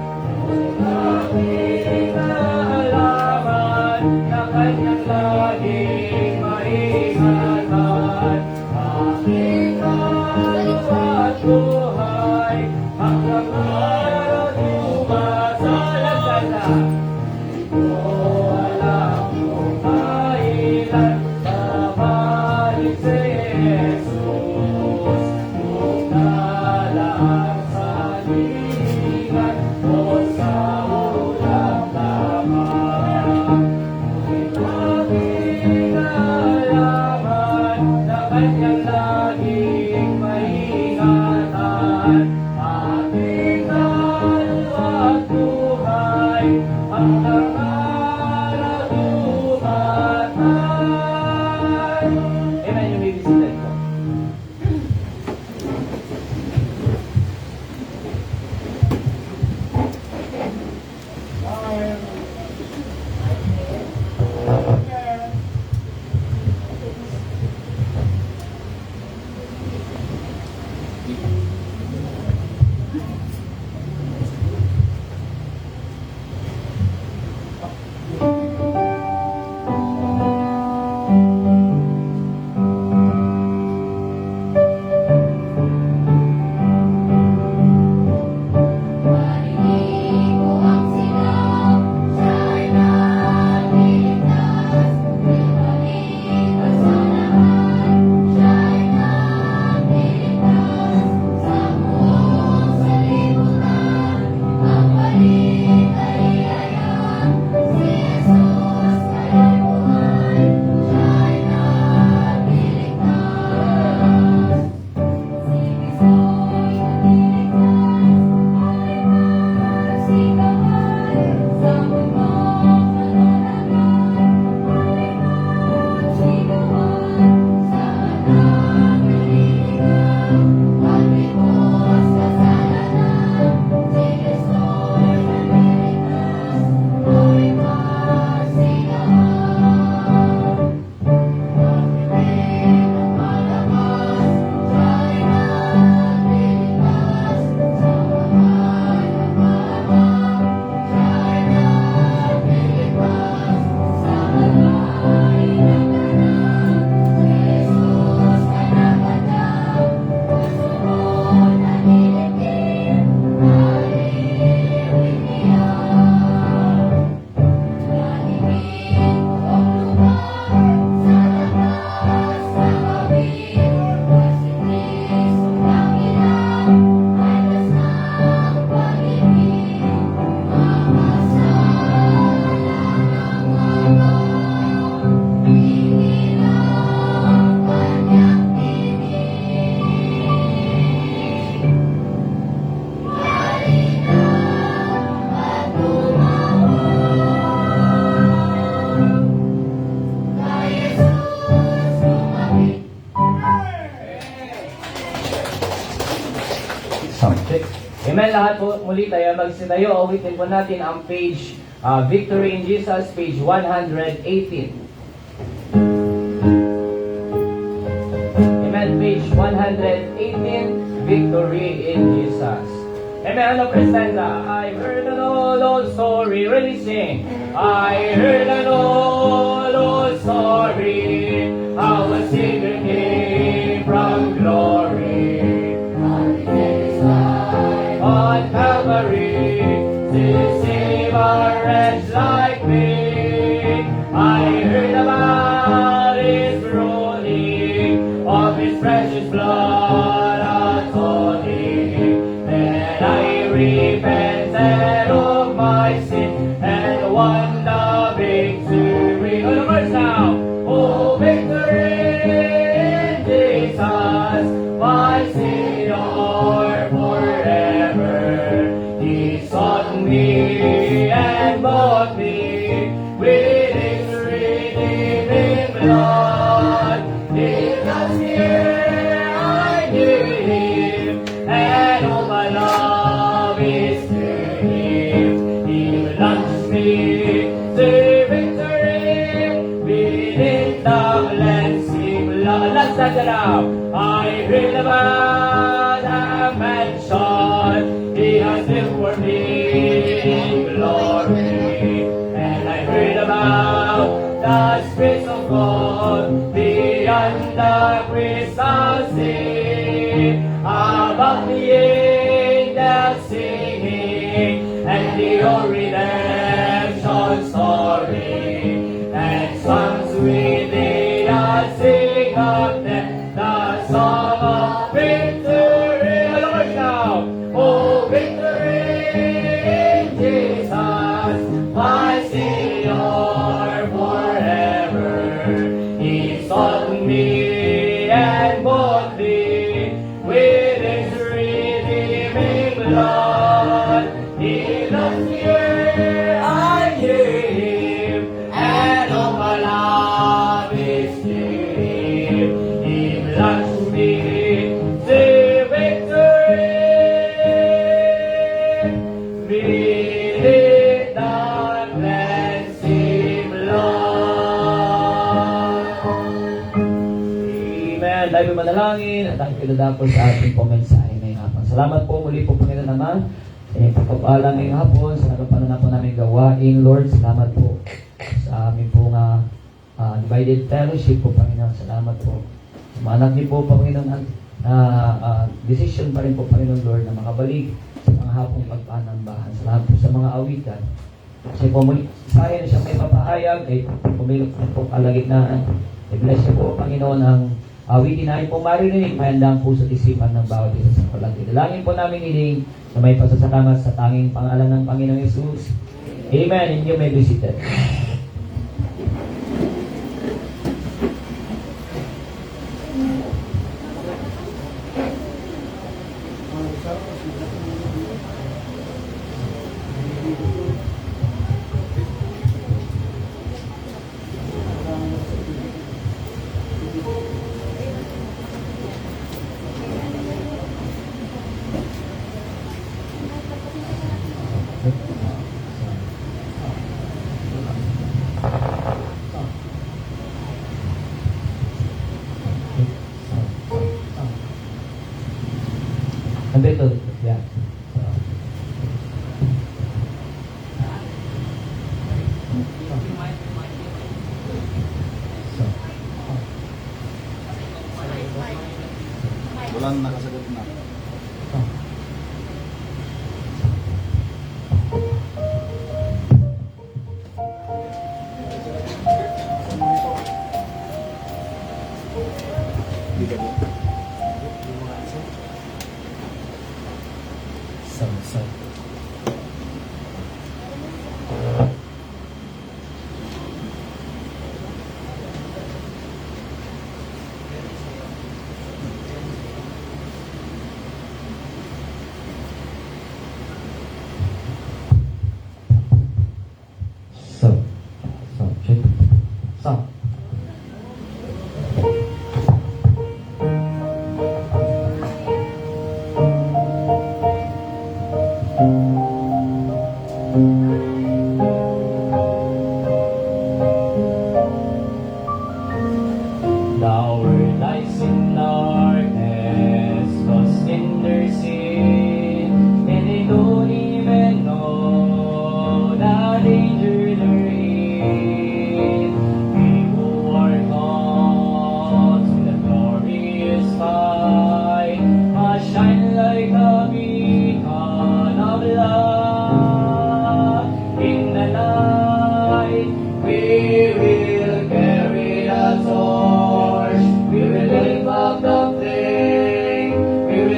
Aking nalaman na kanyang laging maingatan. Aking at buhay hanggang araw tumasalasala. Di ko alam kung kailan babalik si Jesus. Kung nalaan sa lilingan o sa ulang laman. Ngunit aking nalaman na kanyang laging maingatan. Aking at buhay hanggang araw tumatay. Amen. You may be seated po. Marinig ko ang sigaw, siya'y nagliligtas. Ibalik sa lahat, siya'y nagliligtas. Sa buong salibutan, ang balik ay ayan. Si Jesus kaya'y buhay, siya'y nagliligtas. Si Kristo'y nagliligtas, ay magsigawan sa mundong kalalaman. Ay magsigawan sa anak naliligaw, pag-libos kasalanan. Si Kristo'y nagliligtas, ay magsigawan. Pag-ibig ang palabas, siya'y nagliligtas. Sa mahal na malamang, siya'y nagliligtas. Sa alay ng anak, si Jesus ay napadang. Puso mo naliligid, nalilig niya. Naningin ang lugar sa labas ng gawin. Si Kristo ang ilaw, halos ng pag-ibig. Mamasalan ang ngayon, hingin ang kanyang tinig. Halika at tumawag, kay Jesus lumapit. Sound check. Amen. Lahat po muli tayo magsitayo. Awitin po natin ang page Victory in Jesus, page 118. Amen. Page 118, Victory in Jesus. Amen. Ano presenta? I heard an old story. Really sing. I heard an old story. How a Savior came from glory. On Calvary to save a wretch like me. I heard about His ruling, of His precious blood atoning. Then I repented of my sin and won the victory. Oh, the verse now. Oh, victory in Jesus, my Savior forever. He sought me and bought me with His redeeming blood. In last year I knew Him, and all my love is to Him. He launched me to victory within the cleansing blood. Let's stand it up. I heard about a mansion He has built for me in glory, and I heard about the Spirit of God beyond the crystal sea, above the angels singing, and the old redemption story, and songs with the sing of them, the song of victory. All over now. Oh, victory in Jesus, my Savior forever. He sought me and bought me with His redeeming blood. He loved me, I knew Him, and all my love is to Him. He launched me to victory within the cleansing blood. Amen. Dahil po manalangin at ang pinadapos sa ating pumensahe ngayong hapon. Salamat po muli po Panginoon naman sa inyong pagpapalang ngayong hapon, sa nagapanan na po namin gawain, Lord. Salamat po sa amin po nga divided fellowship po, Panginoon. Salamat po. Sa mga anak niyo po, Panginoon, decision pa rin po, Panginoon Lord, na makabalik sa mga hapong pagpanambahan. Salamat po sa mga awitan. Kasi po muli, saya na siya may papahayag, ay pumilok na po kalagitnaan. I-bless niyo po, Panginoon, ang awitin na ay po maririnig, mayandang po sa isipan ng bawat isa sa palagi. Dalangin po namin hiling na may pasasalamat sa tanging pangalan ng Panginoong Yesus. Amen. And you may be seated. Nandito, yan. Walang nakasagot na.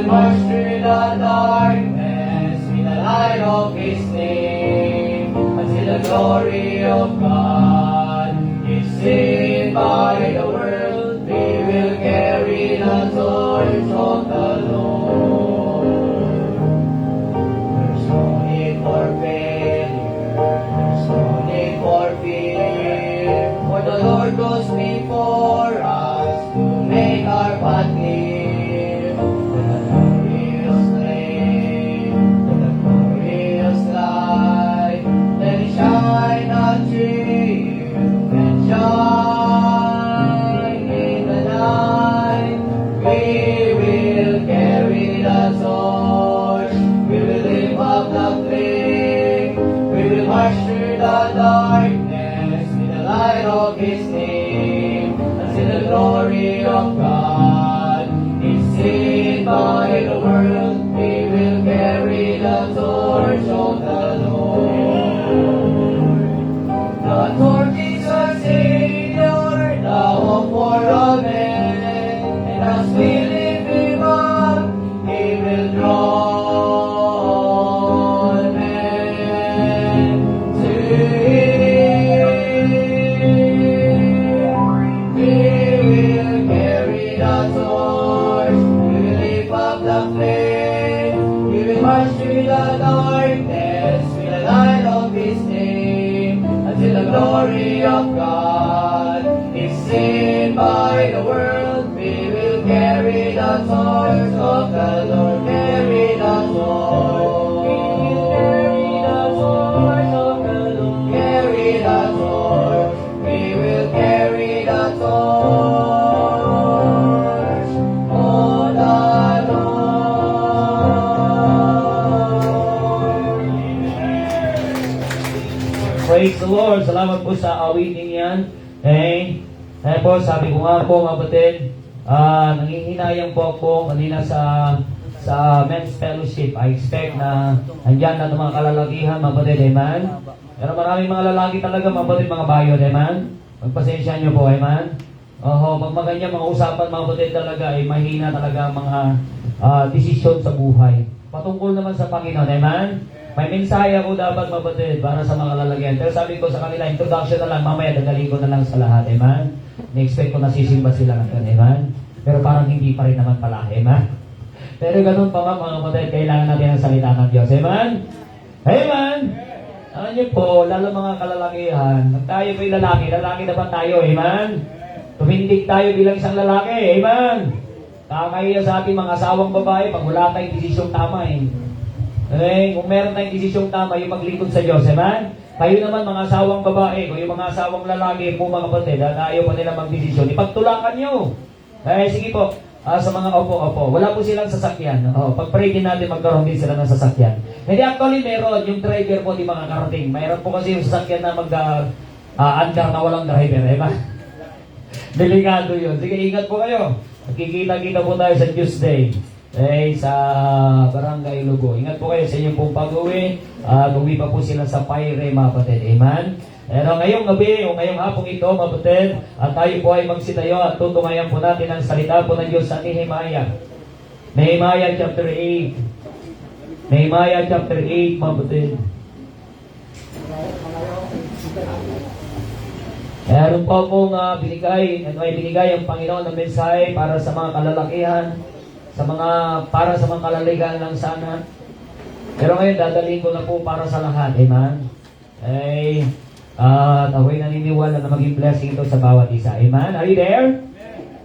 will march through the darkness with the light of His name, until the glory of God is seen by the world. We will carry the torch of the Lord. There's no need for failure, there's no need for fear, for the Lord goes before us to make our path clear. With the glorious flame, with the glorious light, let it shine unto you and shine in the night. We will carry the torch, we will lift up the flame, we will march through the darkness with the light of His name, until the glory of God is seen by the world. We will carry the torch of the Lord. The torch is our Savior, the hope for all men, and as we lift Him up, He will draw all men to Him. We will carry the torch, we will lift up the flame, we will march through the darkness with the light of His name, until the glory of God is seen by the world. We will carry the torch of the Lord, carry the torch. We will carry the torch of the Lord, carry the torch. We will carry the torch of the Lord. Praise the Lord. Salamat po sa awiting yan. Okay. Kaya po, sabi ko nga po mga kapatid, nangihinayang po ako kanina sa men's fellowship. I expect na andyan na mga kalalakihan mga kapatid. Amen. Pero maraming mga lalaki talaga mga kapatid, mga bayo. Amen. Pagpasensya nyo po. Amen. Oho, pag maganya mga usapan mga kapatid talaga, ay mahina talaga ang mga desisyon sa buhay. Patungkol naman sa Panginoon. Amen. May mensahe ako dapat mapatid para sa mga lalagyan. Pero sabi ko sa kanila, introduction na lang, mamaya dadalhin ko na lang sa lahat. Amen? Ni-expect ko na sisimba sila ng ganun. Amen? Pero parang hindi pa rin naman pala. Amen? Pero ganun pa mga kapatid, kailangan natin ang salita ng Diyos. Amen? Amen? Alam niyo po, lalo mga kalalakihan, pag tayo po'y lalaki naman tayo. Amen? Tumindig tayo bilang isang lalaki. Amen? Kakahiya sa ating mga asawang babae pag wala tayong desisyong tama eh. Okay, kung meron tayong desisyong tama, yung maglingkod sa Diyos, amen? Kayo naman mga asawang babae, kung yung mga asawang lalaki po mga kapatid, at ayaw pa nila magdesisyon, ipagtulakan nyo. Sige po, sa mga opo, wala po silang sasakyan. Pag-pray din natin, magkaroon din sila ng sasakyan. Hindi, actually meron, yung driver po di makakarating. Mayroon po kasi yung sasakyan na mag-andar na walang driver, amen? Delikado yun. Sige, ingat po kayo. Magkikita-kita po tayo sa Tuesday. Sa Barangay Lugo. Ingat po kayo sa inyong pong pag-uwi. Uwi pa po sila sa Paire, mga kapatid. Amen? Pero ngayong gabi o ngayong hapong ito, mga kapatid, at tayo po ay magsitayo at tutungayan po natin ang salita po ng Diyos sa Nehemiah. Nehemiah chapter 8. Nehemiah chapter 8, mga kapatid. Meron po pong may binigay ang Panginoon ng mensahe para sa mga kalalakihan, para sa mga kalaligan lang sana. Pero ngayon, dadalhin ko na po para sa lahat. Amen? At ako'y naniniwala na maging blessing ito sa bawat isa. Amen? Are you there?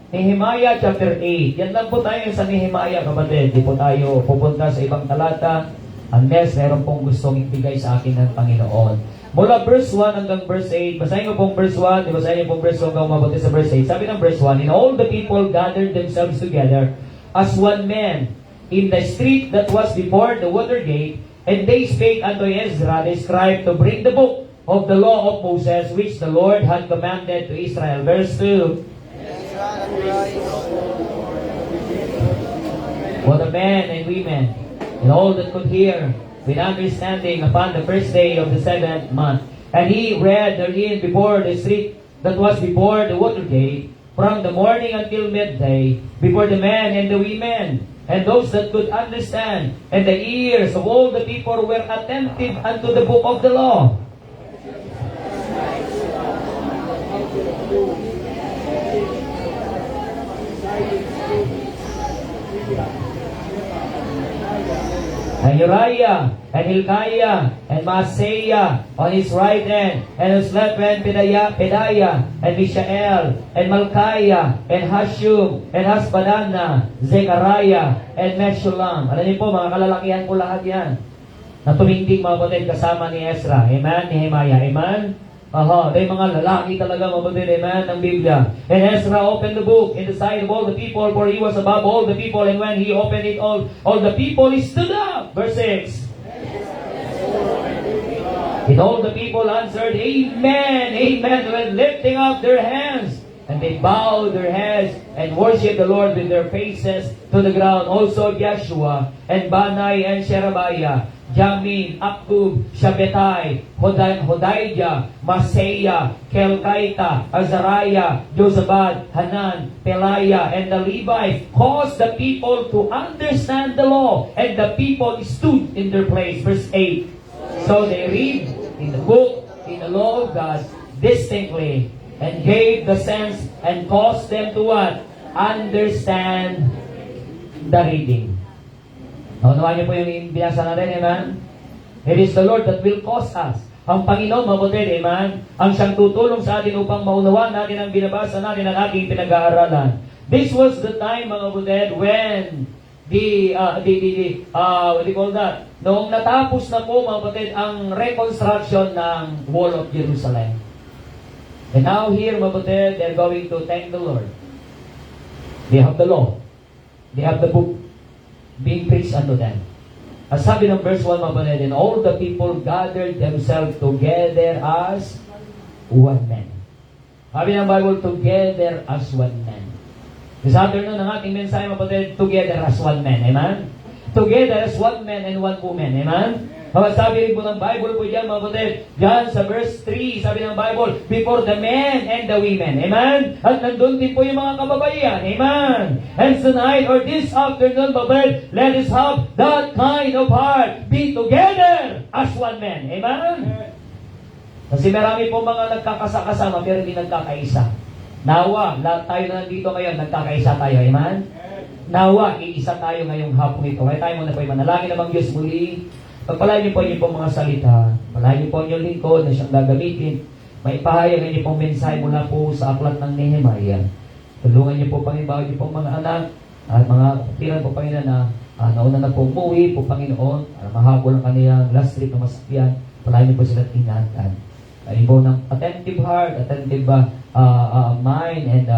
Nehemiah chapter 8. Yan lang po tayo sa Nehemiah, kapatid. Di po tayo pupunta sa ibang talata unless meron pong gustong ibigay sa akin ng Panginoon. Mula verse 1 hanggang verse 8. Basahin ko pong verse 1. Basahin niyo pong verse 1 hanggang mabuti sa verse 8. Sabi ng verse 1, "And all the people gathered themselves together as one man in the street that was before the water gate, and they spake unto Ezra the scribe to bring the book of the law of Moses, which the Lord had commanded to Israel." Verse 2. "For the men and women, and all that could hear, with understanding upon the first day of the 7th month. And he read therein before the street that was before the water gate, from the morning until midday before the men and the women, and those that could understand, and the ears of all the people were attentive unto the book of the law. And Uriah, and Hilkiah, and Maaseiah on his right hand, and his left hand Pedaiah, and Mishael, and Malchiah, and Hashum, and Hasbadana, Zechariah, and Meshullam. Alam niyo po, mga kalalakihan po lahat yan. Na tumingting mga kapatid kasama ni Ezra. Amen? Nehemiah. Amen? Aha, may mga lalaki talaga mababili, amen, ng Biblia. And Ezra opened the book in the sight of all the people, for he was above all the people, and when he opened it, all the people stood up. Verse 6. And all the people answered, Amen, Amen, when lifting up their hands. And they bowed their heads and worshiped the Lord with their faces to the ground. Also Joshua, and Bani, and Sherebiah, Jamin, Akkub, Shabbetai, Hodijah, Maaseiah, Kelkaita, Azariah, Jozabad, Hanan, Pelaiah, and the Levites caused the people to understand the law, and the people stood in their place. Verse 8. So they read in the book, in the law of God, distinctly, and gave the sense, and caused them to what? Understand the reading. Naunawaan niyo po yung binasa natin, amen? It is the Lord that will cause us. Ang Panginoon, mabuti, amen? Ang siyang tutulong sa atin upang maunawaan natin ang binabasa natin ang ating pinag-aaralan. This was the time, mga kapatid, when what do you call that? Noong natapos na po, mga kapatid, ang reconstruction ng Wall of Jerusalem. And now here, mga kapatid, they're going to thank the Lord. They have the law. They have the book being preached unto them. As sabi ng verse 1, mga kapatid, and all the people gathered themselves together as one man. Sabi ng Bible, together as one man. This afternoon, ang ating mensahe, mga kapatid, together as one man. Amen? Together as one man and one woman. Amen? Sabi rin po ng Bible po dyan, mga kapatid, dyan sa verse 3, sabi ng Bible, before the men and the women. Amen? At nandun din po yung mga kababaihan. Amen? And tonight, or this afternoon, mga kapatid, let us have that kind of heart. Be together as one man. Amen? Kasi marami po mga nagkakasama pero hindi nagkakaisa. Nawa, lahat tayo na nandito ngayon, nagkakaisa tayo. Amen? Nawa, iisa tayo ngayong hapon ito. Kaya tayo muna po yung manalangin namang Diyos muli. Pagpalain niyo po niyo pong mga salita. Palain niyo po niyo lingkod na siyang gagamitin. Maipahayag niyo pong mensahe mula po sa aklat ng Nehemiah. Tulungan niyo po, Panginoon, niyo pong mga anak at mga kapiran po, Panginoon, na nauna na po umuwi po, Panginoon, para mahabol ang kanilang last trip na masakyan. Palain niyo po sila at ingatan. Kain po ng attentive heart, attentive mind, and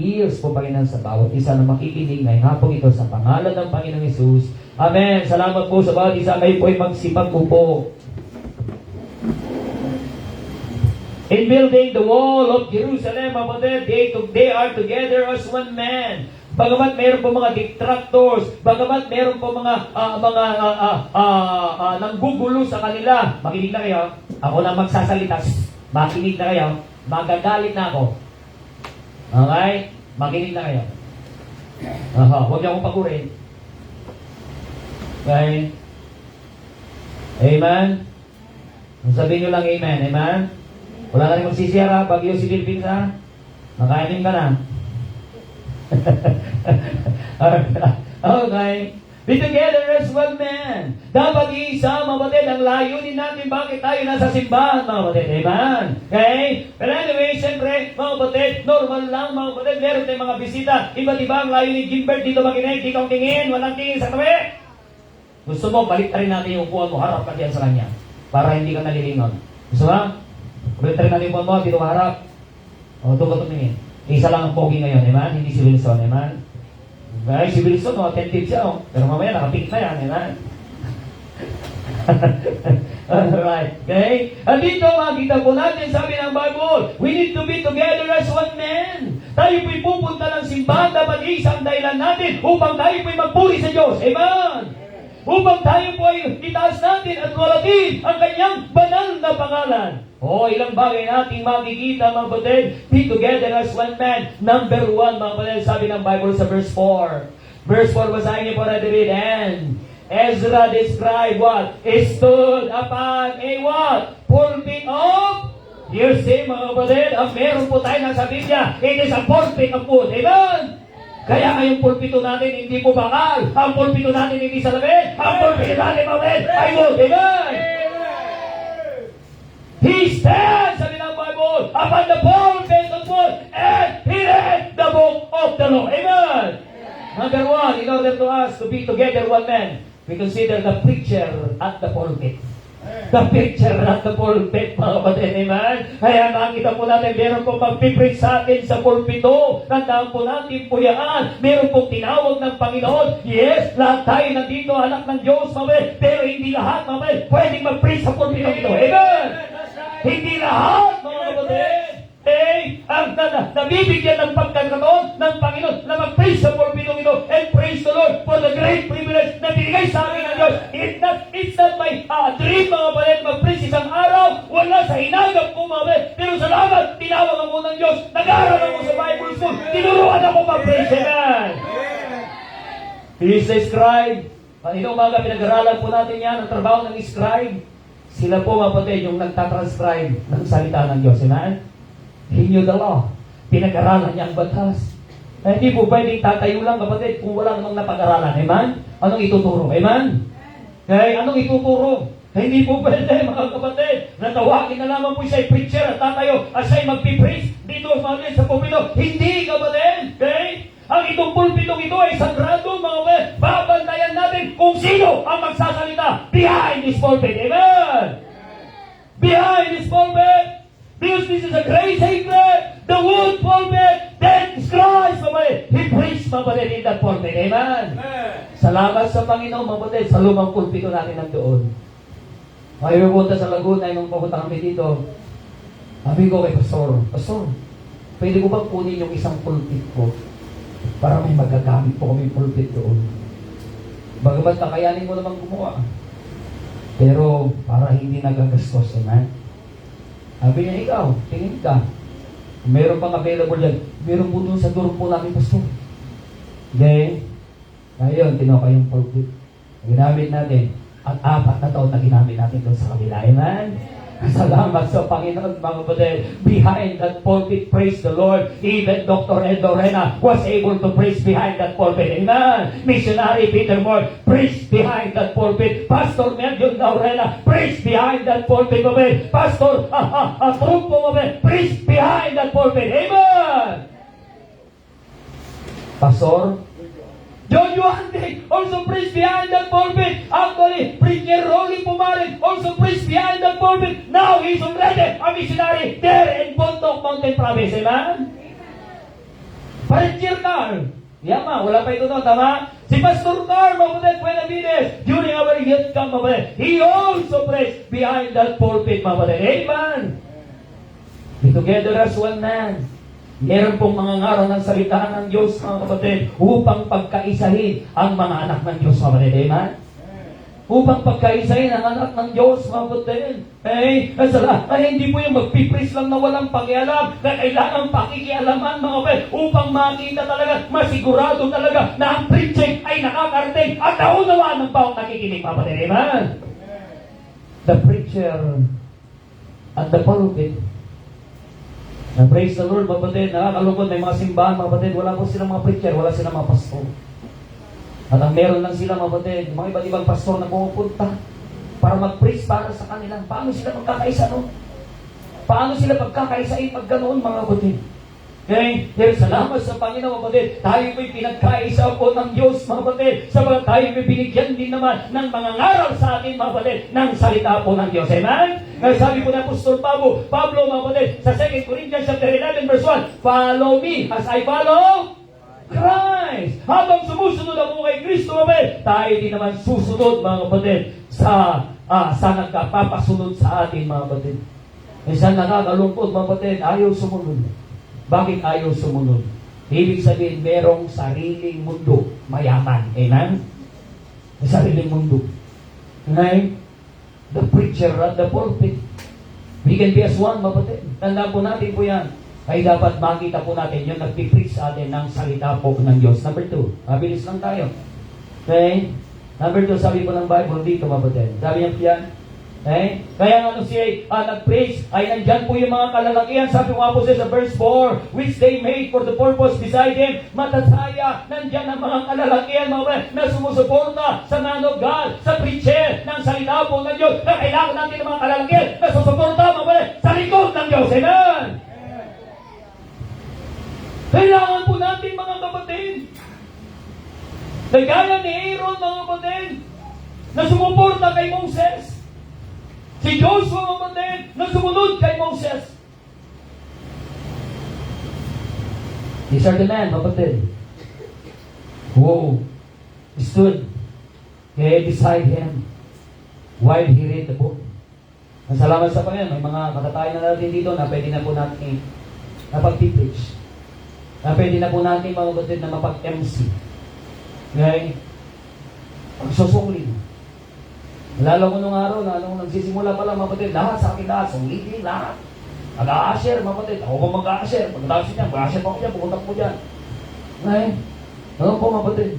ears po, Panginoon, sa bawat isa na makikinig ngayong hapon ito sa pangalan ng Panginoong Hesus. Amen. Salamat po sa bawat isa. Kayo po ay magsipag po po. In building the wall of Jerusalem, they are together as one man. Bagamat mayroon po mga detractors, bagamat mayroon po mga nanggugulo sa kanila. Makinig na kayo. Ako na magsasalita. Makinig na kayo. Magagalit na ako. Okay? Makinig na kayo. Huwag niyo akong pagurin. Okay? Amen? Sabihin nyo lang amen. Amen? Wala na rin magsisiyar ha. Bagyo si Philippines ha. Makainin ka na. Okay. Be together as one man. Dapat isa, mga kapatid, ang layunin natin bakit tayo nasa simbahan, mga kapatid. Amen? Okay? Pero anyway, siyempre, mga kapatid, normal lang, mga kapatid, meron tayong mga bisita. Iba't iba ang layunin. Gimbert, dito makinig, di kang tingin, walang tingin sa tabi. Gusto mo, balik rin natin yung upuan mo, harap ka diyan sa kanya. Para hindi ka nalilingon. Gusto ba? Balik rin natin yung upuan mo, dito harap. O, doon ka tumingin. Isa lang ang pogi ngayon, amen? Hindi si Wilson, amen? Ay, si Wilson, attentive siya, oh. Pero mamaya, nakapik na yan, amen? Alright, okay? At dito, makita po natin, sabi ng Bible, we need to be together as one man. Tayo po'y pupunta ng simbahan, dapat isang dahilan natin upang tayo po'y magpuri sa Diyos. Amen? upang tayo po ay itaas natin at walatin ang kanyang banal na pangalan. Ilang bagay nating makikita, mga kapatid. Be together as one man. Number 1, mga kapatid, sabi ng Bible sa verse 4. Verse 4, basahin niyo po natin read. And Ezra described what? Stood upon a what? Pulpit of hearsay, mga kapatid. Ang meron po tayo nasa Biblia, it is a pulpit of wood. Amen? Kaya ngayong pulpito natin hindi po bakal. Ang pulpito natin hindi salamin. Ang pulpito natin, mga kapatid, ay wood. Amen? He stands, sabi ng Bible, upon the pulpit of wood and he read the book of the law. Amen? Number 1, in order to us to be together one man, we consider the preacher at the pulpit. The preacher at the pulpit, mga kapatid, amen? Kaya nakita po natin, meron pong magpipreach sa atin sa pulpito. Tandaan po natin po yan. Meron pong tinawag ng Panginoon. Yes, lahat tayo nandito, anak ng Diyos, mga kapatid. Pero hindi lahat, mga kapatid, pwedeng mag-preach sa pulpito ito. Amen? Hindi lahat, mga kapatid. Ang nabibigyan ng pagkakataon ng Panginoon na mag-praise sa pulpitong ito and praise the Lord for the great privilege na binigay sa akin ng Diyos. It's not my dream, mga kapatid, mag-praise isang araw. Wala sa hinagap ko, mga kapatid. Pero salamat, tinawag ako ng Diyos. Nag-aaral ako sa Bible School. Tinuruan ako mag-praise. Amen. He is a scribe. Kanina umaga, pinag-aralan po natin yan. Ang trabaho ng scribe. Sila po, mga kapatid, yung nagtatranscribe ng salita ng Diyos. Amen? He knew the law. Pinag-aralan niya ang batas. Hindi po pwedeng tatayo lang, kapatid, kung wala namang napag-aralan. Amen? Anong ituturo? Amen? Okay, anong ituturo? Hindi po pwede, mga kapatid, na tawagin na lamang po siya preacher at tatayo at siya'y magpipreach dito sa pulpito. Hindi, kapatid. Okay? Ang itong pulpitong ito ay sagrado, mga kapatid. Babantayan natin kung sino ang magsasalita behind this pulpit. Amen? Behind this pulpit. Because this is a great sacred, the wood pulpit, then Christ, mabalik. He preached, mabalik, in that pulpit. Amen? Salamat sa Panginoon, mabalik, sa lumang pulpito natin nandoon. May pupunta sa Laguna, nung pupunta kami dito, sabi ko kay Pastor, pwede ko bang kunin yung isang pulpit ko para may magagamit po kami pulpit doon? Bagamat kakayanin mo naman gumawa. Pero para hindi nagagastos, amen? Sabi niya, ikaw, tingin ka. Meron pang available yan. Meron po doon sa dorm po namin, Pastor. Okay? Ngayon, tinuha yung pulpit. Ginamit natin. At 4 na taon na ginamit natin doon sa kabila. Amen? Salamat sa Panginoon, mga kapatid. Behind that pulpit, praise the Lord. Even Dr. Ed Lorena was able to preach behind that pulpit. Amen. Missionary Peter Moore, preach behind that pulpit. Pastor Melvin Lorena, preach behind that pulpit. Pastor Trumpo, preach behind that pulpit. Amen. Pastor John Yuante also preached behind that pulpit. Actually, Preacher Rolly Pumarin also preached behind that pulpit. Now he's already a missionary there in Bontoc Mountain Province. Amen? Preacher Carl. Yama, wala pa ito no, tama? Si Pastor Carl, mabutit, Buenavides, during our youth camp, mabutit, he also preached behind that pulpit, mabutit. Amen? Be together as one man. Meron pong mga ngaral ng salita ng Diyos, mga kapatid, upang pagkaisahin ang mga anak ng Diyos, mga kapatid. Amen? Upang pagkaisahin ang anak ng Diyos, mga kapatid. Hindi po yung magpipris lang na walang pakialam, na kailangan pakikialaman, mga kapatid, upang makita talaga, masigurado talaga na ang preaching ay nakakarating at naunawaan ng bawang nakikinig, mga kapatid. Amen? The preacher at the pulpit. Praise the Lord, mga kapatid. Nakakalungkot, may mga simbahan, mga kapatid. Wala po silang mga preacher, wala silang mga pastor. At ang meron lang sila, mga kapatid, mga iba't ibang pastor na pumupunta para mag-preach para sa kanila. Paano sila magkakaisa, no? Paano sila pagkakaisain pag ganoon, mga kapatid? Okay? Pero salamat sa Panginoon, mga kapatid. Tayo po'y pinagkaisa po ng Diyos, mga kapatid. Sabagat tayo po'y binigyan din naman ng mga ngaral sa atin, mga kapatid, ng salita po ng Diyos. Amen? Kaya sabi po ng Apostol Pablo, mga kapatid, sa 2 Corinthians chapter 11, verse 1, follow me as I follow Christ. Habang sumusunod ako kay Kristo, mga kapatid, tayo din naman susunod, mga kapatid, sa nagkapapasunod sa atin, mga kapatid. Minsan nakakalungkot, mga kapatid, ayaw sumunod. Bakit ayaw sumunod? Ibig sabihin, merong sariling mundo, mayaman. Amen? sa sariling mundo. Ngayon, the preacher at the pulpit. We can be as one, mapatid. Tandaan po natin po yan. Ay dapat makita po natin yung nagpipreach sa atin ng salita po ng Diyos. Number 2, mabilis lang tayo. Okay? Number 2, sabi po ng Bible dito, mapatid. Sabi niya po yan. Okay? Kaya nga nung siya nag-preach, ay nandyan po yung mga kalalakihan. Sabi ko nga po sa verse 4, which they made for the purpose beside him. Matataya, nandyan ang mga kalalakihan, mga na sumusuporta sa man of God, sa preacher ng salita po ng Diyos. Na kailangan natin ng mga kalalakihan na susuporta, mga sa likod ng Diyos. Amen? Kailangan po natin, mga kapatid, na gaya ni Aaron, mga kapatid, na sumuporta kay Moses. Si Joshua, mga kapatid, na sumunod kay Moses. These are the men, mga kapatid, who stood beside him while he read the book. Salamat sa Panginoon, may mga katatayan na natin dito na pwede na po natin napag-preach. Na pwede na po natin, mga kapatid, na mapag-MC. Okay? Pagsusunglin. Lalo ko nung araw na nung nagsisimula pa lang, mga kapatid, lahat sa akin lahat, sunglin, lahat. Mag-a-asher, mga kapatid. Ako pa mag-a-asher. Pagkatapos niya, mag-a-asher pa ako dyan, pupunta ko dyan. Okay? Ano po, mga kapatid?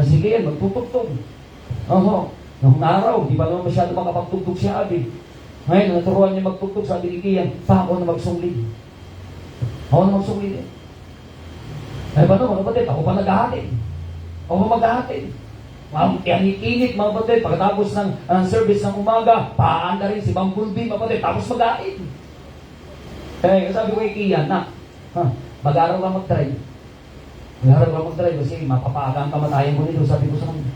Sige yan, magtutugtog. Oho. Nung araw, di pa naman masyado makapagtugtog siya, abi. Ngayon, naturuan niya magtugtog, sabi ni Kian, pa ako na magsunglin. Ako na magsunglin eh. Ay ba no, mga kapatid, ako pa naghahatid. Ako pa maghahatid. Init-init, mga kapatid, pagkatapos ng service ng umaga, paanda rin si Bang Bulbi, mga kapatid, tapos mag-hahatid. Eh, sabi ko kay Kian, mag-araw ka mag-drive. Mag-araw ka mag-drive kasi mapapaaga ang kamatayan mo nito, sabi ko sa kanya.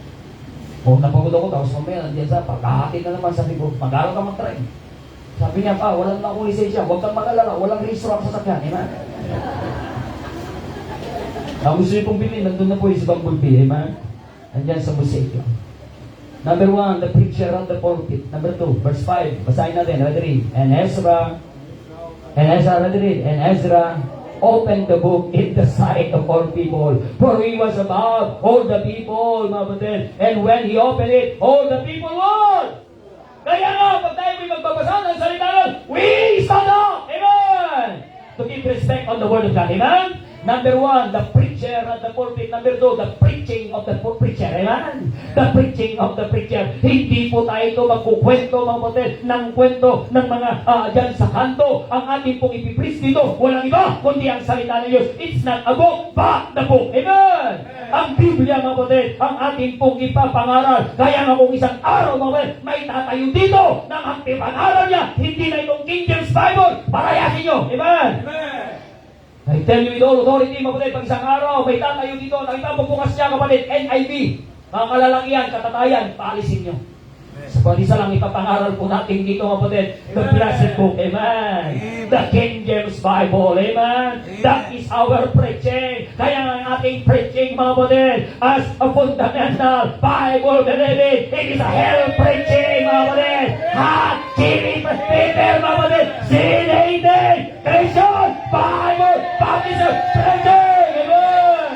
O, napagod ako, tapos mamaya, nandiyan sa paghahatid na naman, sabi ko, mag-araw ka mag-drive. Sabi niya, walang na akong lisensya, huwag kang mag-alala, walang registro ako sa sakyan, amen? Ang gusto niyo pong bilhin, nandun na po yung si Bang Bulbi, amen? Andyan sa museo. Number 1, the preacher on the pulpit. Number 2, verse 5, basahin natin, ready? And Ezra, ready, read. And Ezra opened the book in the sight of all people, for he was above all the people, mga kapatid. And when he opened it, all the people what? Kaya nga, pag tayo may magbabasa ng salita nun, we stand up! Amen! To give respect on the word of God. Amen? Number 1, the preacher at the pulpit. Number 2, the preaching of the preacher. Amen? The preaching of the preacher. Hindi po tayo ito magkukwento, mga kapatid, ng kwento ng mga dyan sa kanto. Ang ating pong ipipreach dito, walang iba, kundi ang salita ng Diyos. It's not a book, but the book. Amen? Ang Biblia, mga kapatid, ang ating pong ipapangaral. Kaya nga kung isang araw, mga kapatid, may tatayo dito ng ang ipangaral niya, hindi na itong King James Bible, parayasin nyo. Amen? Amen? I tell you with all authority, mga kapatid, pag isang araw, may tatayo dito, nakita mo bukas niya, kapatid, NIV, mga kalalakihan, katatayan, paalisin nyo. Sa isa lang ipapangaral po natin dito, mga kapatid, the blessed book, amen. The King James Bible, amen. That is our preaching. Kaya ang ating preaching, mga kapatid, as a fundamental Bible believing, it is a hell preaching, mga kapatid. Hot, chili, paper, mga kapatid, sinating, Christian, Bible, baptism, preaching, amen.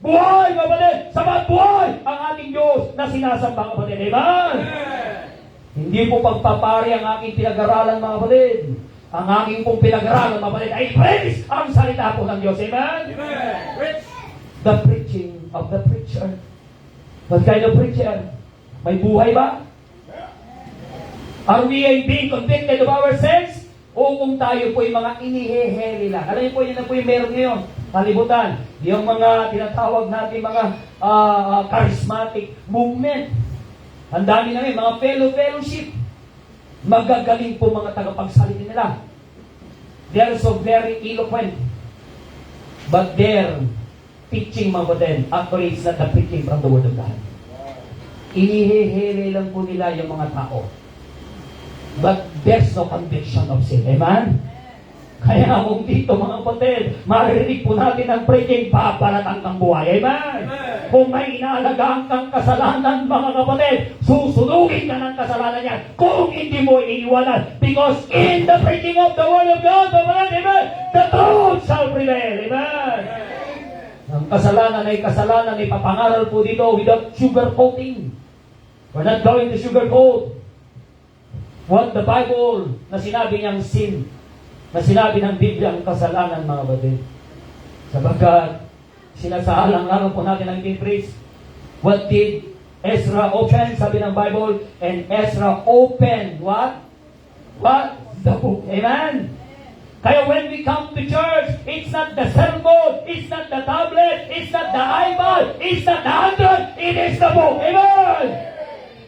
Buhay, mga kapatid, sabat buhay ang ating Diyos na sinasamba, kapatid. Amen? Hindi po pagpapari ang aking pinag-aralan, mga kapatid. Ang aking pong pinag-aralan, mga kapatid, ay praise ang salita po ng Diyos. Amen? The preaching of the preacher. What kind of preacher? May buhay ba? Are we being convicted of our sins? O kung tayo po yung mga iniheheli lang. Alam niyo po, yun na po yung meron ngayon. Kalibutan. Yung mga tinatawag natin mga charismatic movement. Ang dami namin, mga fellowship. Magagaling po mga tagapagsalita nila. They are so very eloquent. But their teaching, mga kapatid, actually it's not the preaching from the Word of God. Iniheheli lang po nila yung mga tao. But there's no conviction of sin. Amen? Kaya kung dito, mga kapatid, maririnig po natin ang preaching, papalatang ng buhay. Amen? Kung may inaalagaan kang kasalanan, mga kapatid, susunugin ka ng kasalanan niya kung hindi mo iniwanan. Because in the preaching of the Word of God, amen, the truth shall prevail. Amen? Ang kasalanan ay papangaral po dito without sugar coating. We're not going to sugarcoat what the Bible na sinabi niyang sin, na sinabi ng Biblia ang kasalanan, mga kapatid. Sapagkat sinasaalang-alang po natin ang priest. What did Ezra open? Sabi ng Bible, and Ezra opened what? What? The book. Amen? Kaya when we come to church, it's not the sermon, it's not the tablet, it's not the iPad, it's not the Android, it is the book. Amen?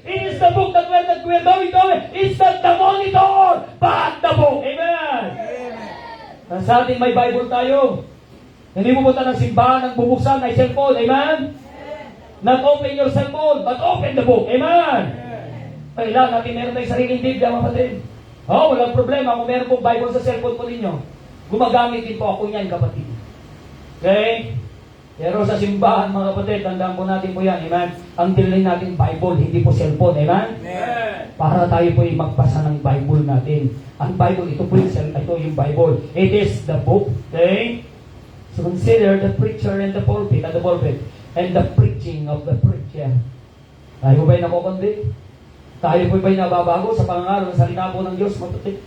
It is the book that we're going to it. It's not the monitor, but the book. Amen? Sa ating may Bible tayo. Hindi pupunta ng simbahan ang bubuksan ay cellphone. Amen? Not open your cellphone, but open the book. Amen? Kailangan natin meron tayong sariling Biblia, mga kapatid. Walang problema kung meron pong Bible sa cellphone po ninyo. Gumagamit din po ako niyan, kapatid. Okay? Pero sa simbahan, mga kapatid, tandaan po natin po yan. Amen? Ang dinilin natin Bible, hindi po cellphone. Amen? Para tayo po magbasa ng Bible natin. Ang Bible, ito po yung Bible. It is the book. Okay? So consider the preacher and the pulpit, and the preaching of the preacher. Tayo ba'y nakukonvict? Tayo po ba'y nababago sa pangangaral ng salita po ng Diyos, mga kapatid?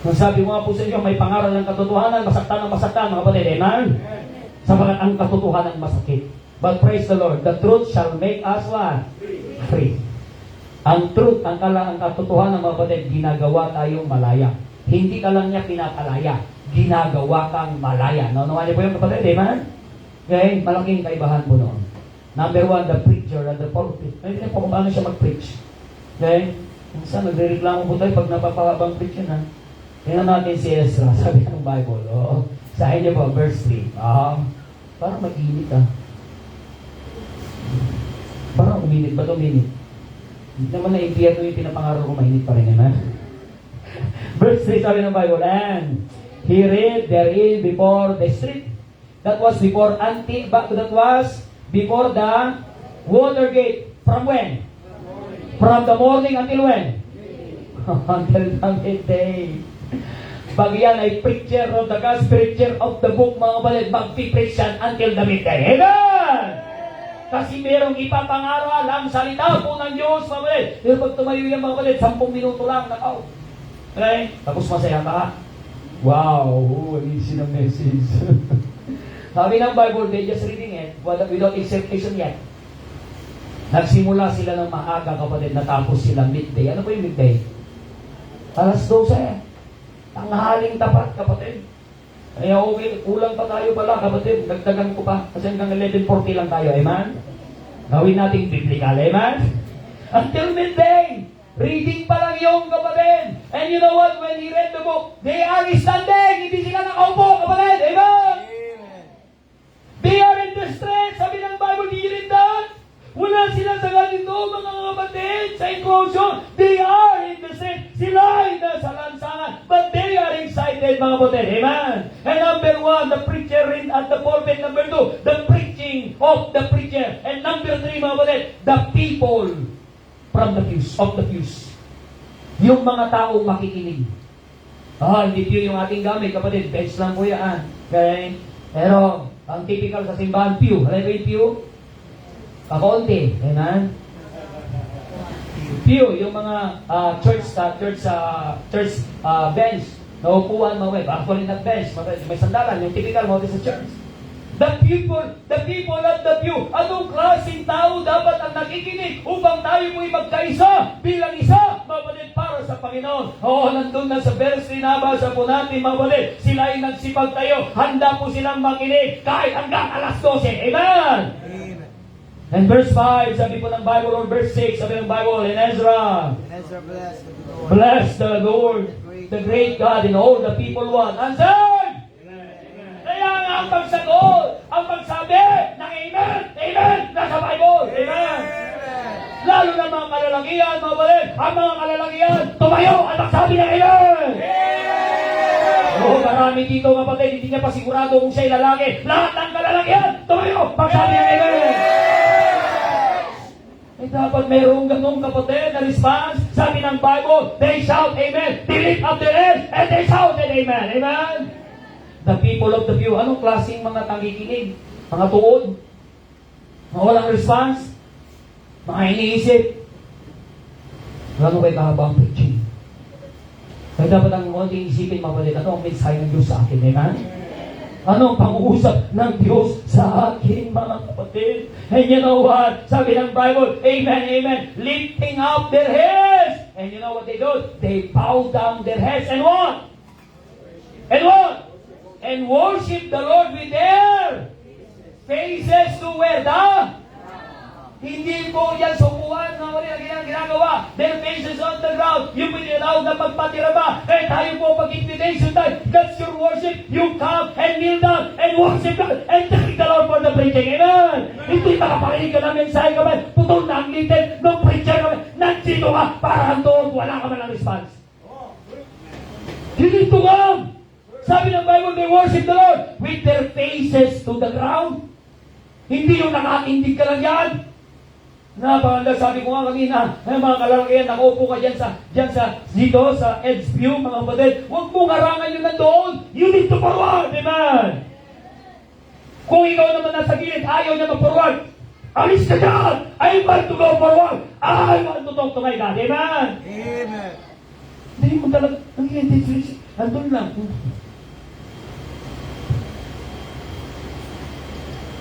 Nung sabi ko nga po sa inyo, may pangaral ng katotohanan, masaktan, mga kapatid. Amen? Sapagat ang katotohanan masakit. But praise the Lord, the truth shall make us what? Free. Ang truth, ang katotohanan, mga kapatid, ginagawa tayong malaya. Hindi ka lang niya pinakalaya, ginagawa kang malaya. Naunawa niyo po yung kapatid, amen? Okay, malaking kaibahan po noon. Number one, the preacher and the pulpit. Hindi na po kung paano siya mag-preach. Okay? Minsan, nagre-reklamo po tayo pag napapahabang preach yun, ha? Tingnan natin si Ezra, sabi ng Bible. Sa inyo po, verse 3. Parang mag-init, Parang uminit ba ito? Uminit. Hindi naman na-impiyerno yung pinapangaral ko, mainit pa rin, amen? Verse 3, sabi ng Bible, and he read therein before the street. That was before that was before the Watergate. From when? From the morning until when? Until the midday. Pag yan ay preacher of the gospel, preacher of the book, mga kapatid, mag-preach yan until the midday. Amen! Kasi merong ipapangaral ang salita po ng Diyos, mga kapatid. Pero pag tumayo yan, mga kapatid, 10 minuto lang, nakaw. Okay? Tapos masaya ka. Wow! Easy na message. Sabi ng Bible, they just reading it without exhortation yet. Nagsimula sila ng maaga, kapatid, natapos sila midday. Ano po yung midday? Alas 12. Tanghaling tapat, kapatid. Kaya okay, kulang pa tayo pala, kapatid. Dagdagan ko pa. Kasi hanggang 11:40 lang tayo, amen? Gawin nating biblical, amen? Until midday. Reading pa lang yung kapatid. And you know what? When he read the book, they are standing. Hindi sila nakaupo, kapatid. Amen? They are in the street. Sabi ng Bible, di rin doon. Wala sila sa ganito, mga kapatid, sa inclusion. They are in the street. Sila ay nasa lansangan. But they are excited, mga kapatid. Amen? And number one, the preacher at the pulpit. Number two, the preaching of the preacher. And number three, mga kapatid, the people from the pews, of the pews. Yung mga taong makikinig. Hindi pew yung ating gamit, kapatid. Bench lang po yan. Okay? Pero, ang typical sa simbahan, pew. Alam mo yung pew? Kakaunti. Amen? Pew, yung mga church bench. Naupuan, mga web. Actually, not bench. May sandalan. Yung typical mo sa church. The people of the pew. Anong klaseng tao dapat ang nakikinig upang tayo mo'y magkaisa bilang isa, mabalit para sa Panginoon. Nandun na sa verse na nabasa po natin, mabalit. Sila ay nagsipag tayo. Handa po silang makinig kahit hanggang alas 12. Amen? And verse 5, sabi po ng Bible, or verse 6, sabi ng Bible, in Ezra, bless the Lord, the great God, and all the people what? Answer! Kaya nga ang pagsagot, ang pagsabi ng Amen, Amen, nasa Bible. Amen. Lalo na mga kalalakihan, mga balit, ang mga kalalakihan, tumayo at magsabi ng Amen. Marami dito, kapatid, hindi niya pa sigurado kung siya'y lalaki. Lahat ng kalalakihan, tumayo, magsabi ng Amen. Dapat mayroong ganong, kapatid, na response. Sabi ng Bible, they shout Amen, they lift up their hands, and they shouted Amen. Amen. The people of the pew. Anong klaseng mga tangikinig? mga tuod, mga walang response, mga iniisip. Gano'n kayo kahaba ang preaching? Kaya dapat ang konting isipin, mga kapatid, ano ang mensahe ng Diyos sa akin, amen? Ano ang pang-uusap ng Diyos sa akin, mga kapatid? And you know what? Sabi ng Bible, amen, amen, lifting up their heads. And you know what they do? They bow down their heads and what? And what? And worship the Lord with their faces to where the? Hindi po yan sukuan, mga kapatid, ang ginagawa. Their faces on the ground. You will allow na magpatira ba? Eh tayo po pag-invitation time. That's your worship. You come and kneel down and worship God and thank the Lord for the preaching. Amen. Hindi makapakinig ka ng mensahe ka man. Putol na ang litin ng preacher ka man. Nandito ka para doon. Wala ka man ang response. Dito ka. Sabi ng Bible, they worship the Lord with their faces to the ground. Hindi yung nakakindig ka lang yan. Napakanda, sabi ko nga kanina, mga kalalakihan, nakaupo ka dyan dito sa Ed's View, mga kapatid. Huwag mong harangan yung nandoon. You need to forward, amen. Kung ikaw naman nasa gilid, ayaw niya mag-forward, alis ka dyan! I want to go forward! I want to talk to my God, amen. Amen. Hindi mo talaga, andun lang.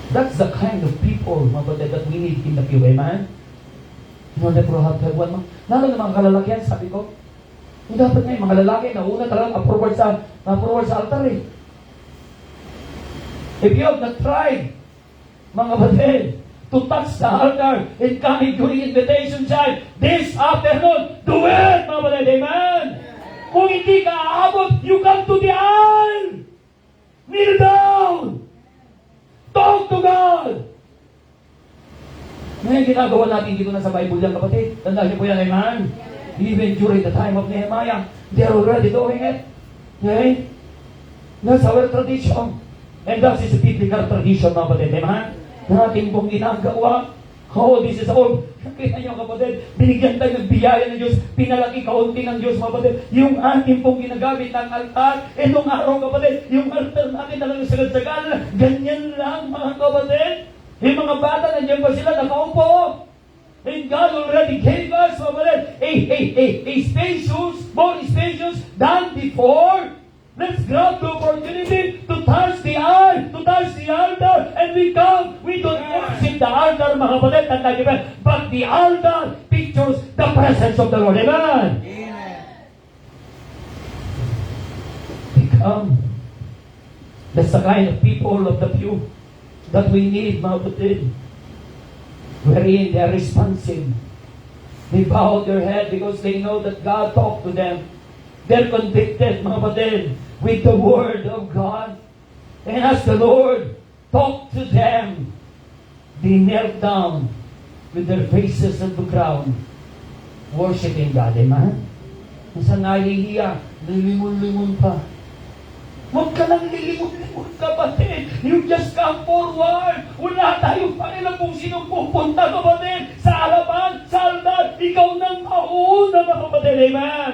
That's the kind of people, mga kapatid, that we need in the pew, amen? You know, never have to have one. Lalo na mga kalalakihan, sabi ko, dapat ngayon, mga lalaki, nauna talagang approve sa altar eh. If you have not tried, mga kapatid, to touch the altar and coming during invitation time, this afternoon, do it, mga kapatid, amen? Kung hindi ka aabot, you come to the aisle! Kneel down! Talk to God! Ngayon ginagawa natin dito na sa Bible yan, kapatid. Tandaan niyo po yan, amen? Even during the time of Nehemiah, they're already doing it. Okay? That's our tradition. And that is a biblical tradition, mga kapatid, amen? Natin pong ginagawa. Oh, this is all. Kaya niyo, kapatid, binigyan tayo ng biyaya ng Diyos, pinalaki kaunti ng Diyos, mga kapatid. Yung ating pong ginagamit ng altar, nung araw, kapatid, yung altar natin talagang sagad-sagan, ganyan lang, mga kapatid. Yung mga bata, nandiyan pa sila, nakaupo. And God already gave us, mga kapatid, a spacious, more spacious than before. Let's grab the opportunity to touch the altar, and we come. We don't worship the altar, mga kapatid, but the altar pictures the presence of the Lord. Amen? Amen. Become. That's the kind of people of the pew that we need, mga kapatid. Wherein they are responsive. They bow their head because they know that God talked to them. They're convicted, mga kapatid, with the Word of God. And as the Lord talked to them, they knelt down with their faces on the ground, worshiping God. Amen? Minsan nahihiya, lilingon-lingon pa. Huwag ka lang lilingon-lingon, kapatid. You just come forward. Wala tayong pakialam kung sinong pupunta, kapatid. Sa harapan, sa altar, ikaw nang mauuna, mga kapatid. Amen?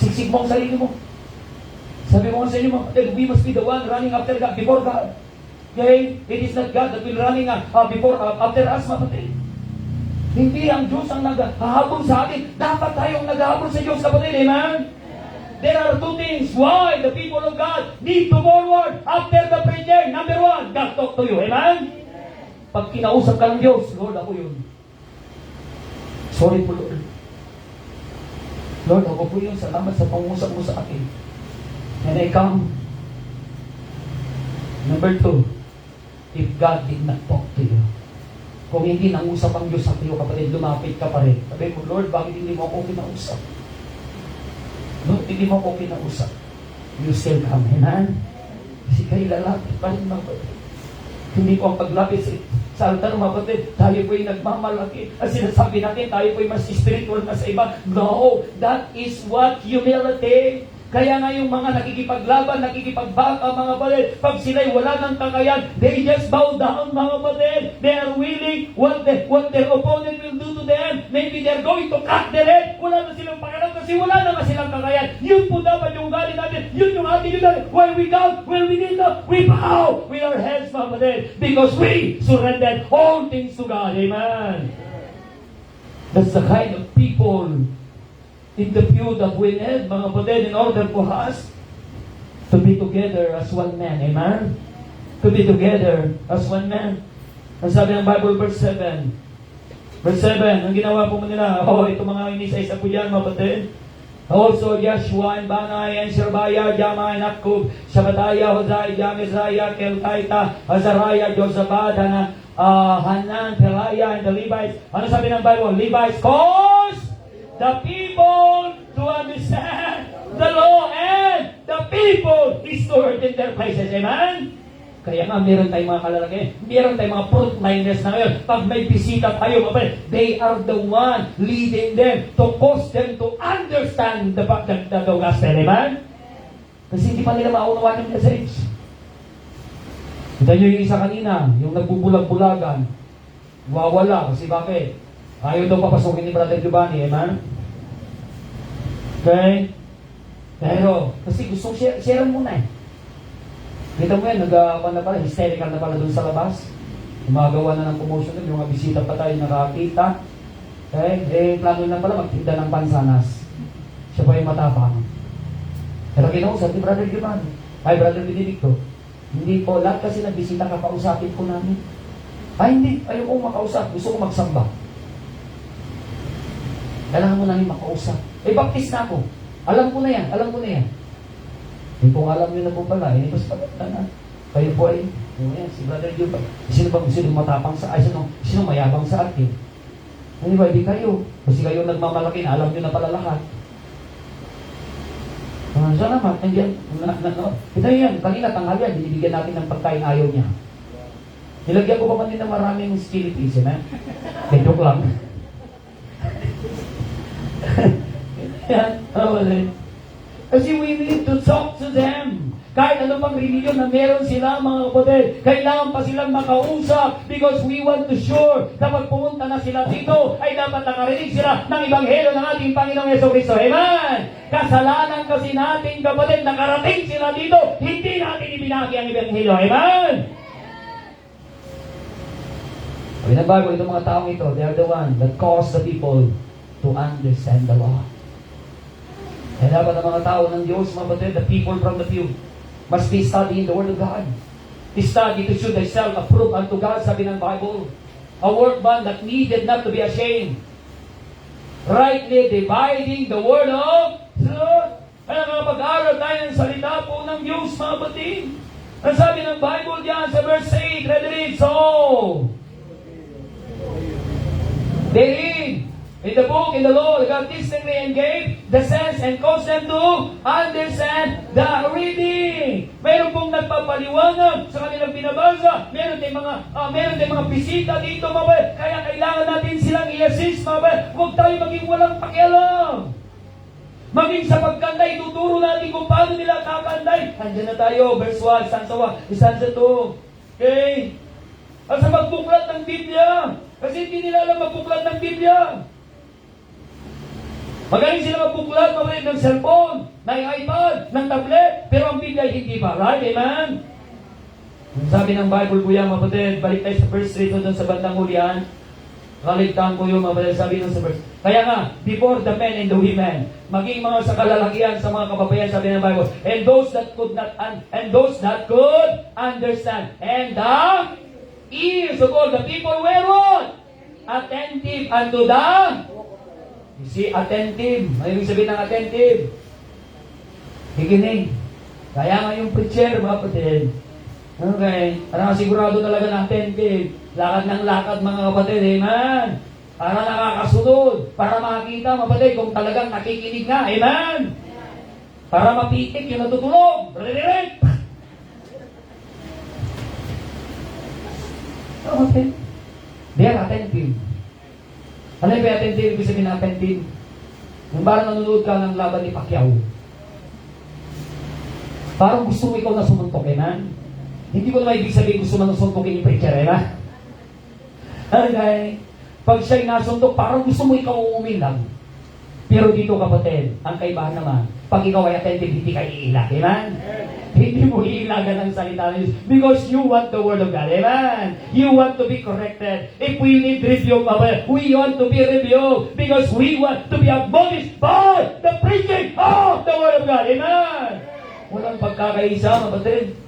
Siksik mo ang sarili mo. Sabi mo sa inyo, mga kapatid, we must be the one running after God, before God. Okay? It is not God that will running after us, mga kapatid. Hindi ang Diyos ang naghahabol sa atin. Dapat tayong naghahabol sa Diyos, kapatid. Amen? There are two things why the people of God need to forward after the preacher. Number one, God talk to you. Amen? Pag kinausap ka ng Diyos, Lord, ako yun. Sorry po, Lord. Lord, ako po yun. Salamat sa pangusap mo sa akin. And I come. Number two, if God did not talk to you, kung hindi nangusap ang Diyos sa iyo, kapatid, lumapit ka pa rin. Sabi mo, Lord, bakit hindi mo ako kinausap? Lord, hindi mo ako kinausap. You still come, amen? Kasi kayo lalapit pa rin, mga kapatid. Hindi ko ang paglapit sa altar, mga kapatid, tayo po'y nagmamalaki. At sinasabi natin, tayo po'y mas spiritual na sa iba. No, that is what humility. Kaya nga yung mga nakikipaglaban, nakikipagbaka, mga kapatid, pag sila'y wala ng kakayan, they just bow down, mga kapatid. They are willing what their opponent will do to them. Maybe they're going to cut their head. Wala na silang pakialam kasi wala na silang kakayan. Yun po dapat yung ugali natin. Yun yung ating ugali. When we come, when we kneel down, we bow with our heads, mga kapatid. Because we surrendered all things to God. Amen. That's the kind of people in the pew that we need, mga kapatid, in order for us to be together as one man. Amen? To be together as one man. Ang sabi ng Bible, verse 7. Verse 7, ang ginawa po nila, ito mga inisa-isa po yan, mga kapatid. Also, Joshua and Banai and Sherbaya, Jama and Akkub, Shabbataya, Hosai, Jamizraya, Keltaita, Azariah, Josabad, Hanan, Pelaya, and the Levites. Ano sabi ng Bible? Levites cause the people to understand the law and the people restored in their places. Amen? Kaya nga, meron tayong mga kalalaki, meron tayong mga frontliners na ngayon. Pag may bisita tayo, they are the one leading them to cause them to understand the gospel. Amen? Kasi hindi pa nila maunawaan yung message. Kita nyo yung isa kanina, yung nagbubulag-bulagan, wawala. Kasi bakit? Ayaw daw papasukin ni Brother Giovanni. Amen? Okay? Pero, kasi gustong share muna eh. Kita mo yan, nag-awan na pala, hysterical na pala doon sa labas. Gumagawa na ng promotion doon, yung mga bisita pa tayo nakakita. Okay? Plano na pala magtinda ng pansanas. Siya pa yung matapang. Pero kinausap ni Brother Giovanni, ay Brother Benedicto, hindi po, lahat kasi nagbisita ka, kausapin ko namin. Ay hindi, ayaw kong makausap, gusto ko magsamba. Kailangan mo namin makausap. Baptist na ako. Alam ko na yan. Hindi po alam nyo na po pala. Mas pagkakita na. Kayo po ay, si Brother Joe, sino matapang sa, sino mayabang sa atin? Hindi ba, hindi kayo. Kasi kayo nagmamalaki na, alam nyo na pala lahat. Salamat, nandiyan. Ito yan, kanina tanghal yan, binibigyan natin ng pagkain, ayaw niya. Nilagyan ko pa man din ng maraming skeleton, joke lang. Kasi we need to talk to them. Kahit ano pang religion na meron sila, mga kapatid, kailangan pa silang makausap because we want to sure na pag pumunta na sila dito, ay dapat nakarinig sila ng Ebanghelyo ng ating Panginoong Jesucristo. Amen! Kasalanan kasi natin, kapatid, nakarating sila dito, hindi natin ibinagi ang Ebanghelyo. Amen! Sabi ng Bible, itong mga taong ito, they are the one that cause the people to understand the law. Kaya dapat ang mga tao ng Diyos, mga batid, the people from the pew, must be studying the Word of God. To study to show thyself approved unto God, sabi ng Bible. A workman that needed not to be ashamed. Rightly dividing the Word of truth. Kaya mga pag-aaral tayo ng salita po ng Diyos, mga batid. Ang sabi ng Bible diyan sa verse 8, ready read, so they read in the book, in the law, God distinctly and gave the sense and caused them to understand the reading. Meron pong nagpapaliwanag sa kanilang binabasa. Meron tayong mga bisita dito, mabay. Kaya kailangan natin silang i-assist, mabay. Huwag tayo maging walang pakialam. Maging sa pagkanta, ituturo natin kung paano nila kakanday. Andiyan na tayo, verse 1, stanza 1, stanza 2. Okay? At sa magbuklat ng Biblia. Kasi hindi nila alam magbuklat ng Biblia. Magaling sila magbuklat, mabalik ng cellphone, ng iPad, ng tablet, pero ang Biblia hindi pa. Right? Amen? Sabi ng Bible po yan, mapatid, balik tayo sa verse 3 doon sa bandang hulihan. Kaligtaan ko yung mapatid, sabi doon sa verse. Kaya nga, before the men and the women, maging mga sa kalalakihan, sa mga kababayan, sabi ng Bible, and those that could understand, and the ears of all the people were what? Attentive unto the... You see, attentive. Ano yung sabihin ng attentive? Higinig. Kaya nga yung preacher, mga kapatid. Okay. Para sigurado talaga na attentive. Lakad ng lakad, mga kapatid. Amen. Para nakakasunod. Para makakita, mga kapatid, kung talagang nakikinig nga. Amen. Para mapitik yung natutulog. Direct. Okay. They are attentive. Ano yung attentive? Ibig sabihin na attentive. Yung parang nanonood ka ng laban ni Pacquiao. Parang gusto mo ikaw na sumuntok, amen? Hindi ko naman ibig sabihin gusto mo na suntokin yung preacher, amen? Okay. Pag siya'y nasuntok, parang gusto mo ikaw umilag. Pero dito, kapatid, ang kaibahan naman, Pag ikaw ay attentive, hindi ka iilag. Amen? Hindi mo iilagan ang salita ng Diyos because you want the Word of God. Amen? You want to be corrected. If we need review, we want to be reviewed because we want to be admonished by the preaching of the Word of God. Amen? Walang pagkakaisa, kapatid.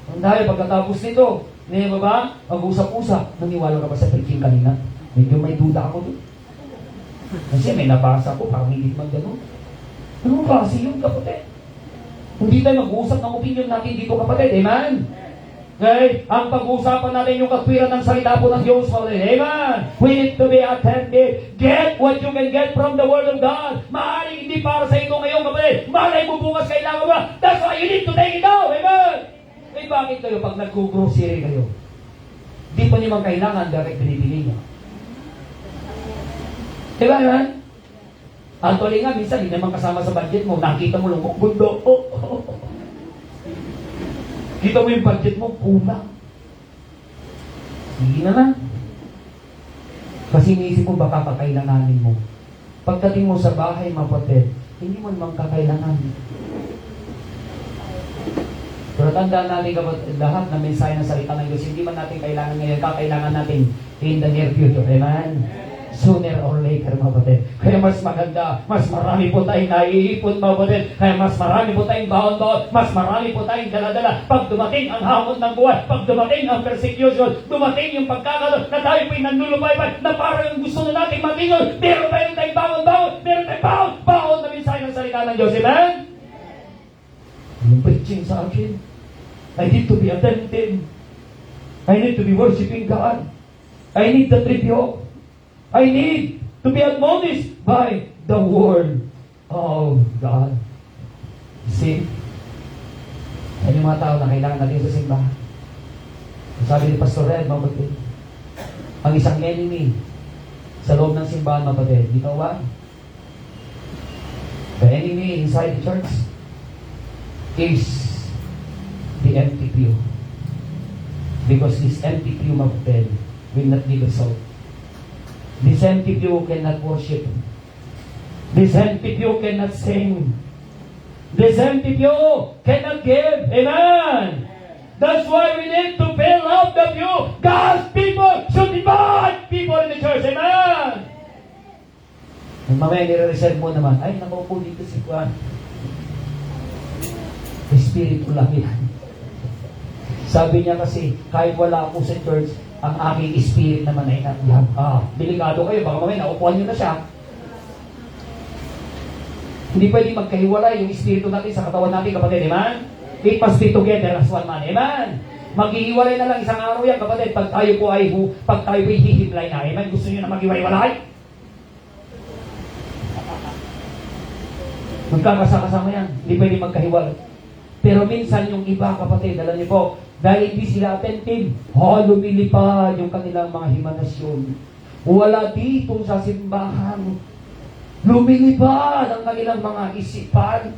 Ang dahil pagkatapos nito, hindi ba ba? Mag-usap-usap. Naniwala ka ba sa preaching kanina? Medyo may duda ako doon. Kasi may nabasa ko, parang hindi man gano'n. Ano kasi yun, kapatid? Hindi tayo mag-uusap ng opinion natin dito, kapatid. Amen? Okay? Ang pag-uusapan natin yung katwiran ng salita po ng Diyos, kapatid. Amen? We need to be attentive. Get what you can get from the Word of God. Maaaring hindi para sa ito ngayon, kapatid. Malay mo bukas kailangan mo. That's why you need to take it out. Amen? Eh bakit kayo pag nag-grocery kayo? Di pa naman kailangan direct binibili niya. Diba naman? Actually nga, minsan hindi naman kasama sa budget mo. Nakita mo lumok bundo. Kita mo yung budget mo, kulang. Sige naman. Kasi iniisip mo baka kakailanganin mo. Pagdating mo sa bahay, mapatid, hindi mo naman kakailanganin. Pero tandaan natin kapag lahat ng mensahe ng salita ng Diyos, hindi man natin kailangan ngayon, kakailangan natin in the near future. Amen? Sooner or later, mga kapatid. Kaya mas maganda, mas marami po tayong naiipon, mga kapatid. Kaya mas marami po tayong baon-baon, mas marami po tayong dala-dala. Pag dumating ang hamon ng buhay, pag dumating ang persecution, dumating yung pagkakalo na tayo po'y nanlulupay-pay, na parang gusto na natin matingon, meron tayong baon-baon, meron tayong baon-baon na mensahe ng salita ng Diyos. Amen? Yung preaching sa akin, I need to be attentive. I need to be worshiping God. I need the tribute. I need to be admonished by the Word of God. See? Yan yung mga tao na kailangan natin sa simbahan. Sabi ni Pastor Red, mapatid, ang isang enemy sa loob ng simbahan, mapatid, ikaw ba? The enemy inside the church is the empty pew. Because this empty pew, mapatid, will not give a soul. This empty pew cannot worship. This empty pew cannot sing. This empty pew cannot give. Amen. That's why we need to fill up the pew. God's people should invite people in the church. Amen. And mamaya nire-reserve mo naman, ay, nakaupo dito si Juan. Espiritu lang yan. Sabi niya kasi, kahit wala ako sa church, ang aking spirit naman ay nandiyan. Delikado kayo, baka mamaya naupuan nyo na siya. Hindi pwede magkahiwalay yung espiritu natin sa katawan natin, kapatid. Amen? It must be together as one man. Amen? Maghihiwalay na lang isang araw yan, kapatid, pag tayo po ay hihimlay na. Amen? Gusto nyo na maghiwalay? Magkakasama yan. Hindi pwede magkahiwalay. Pero minsan yung iba, kapatid, alam niyo po, dahil hindi sila attentive, lumilipad yung kanilang mga himanasyon. Wala dito sa simbahan. Lumilipad ang kanilang mga isipan.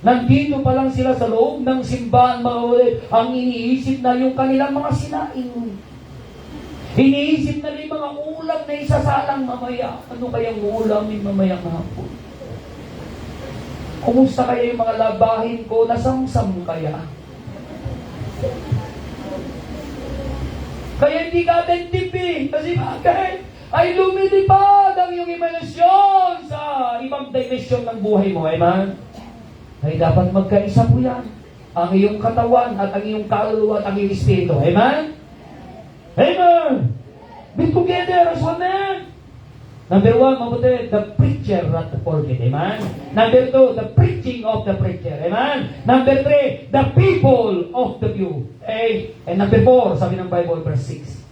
Nandito pa lang sila sa loob ng simbahan, mga kapatid, ang iniisip na yung kanilang mga sinaing. Iniisip na yung mga ulam na isasalang mamaya. Ano kayang ulam ni mamayang hapon? Kumusta kaya yung mga labahin ko? Nasamsam kaya? Kaya hindi ka attentive eh. Kasi bakit? Ay lumilipad ang iyong imaginasyon sa ibang dimension ng buhay mo. Amen? Ay dapat magkaisa po yan. Ang iyong katawan at ang iyong kaluluwa at ang iyong espiritu. Amen? Amen! Be together as one man. Number one, mabuti, the preacher not the pulpit. Amen? Number two, the preaching of the preacher. Amen? Number three, the people of the pew. And number four, sabi ng Bible, verse 6.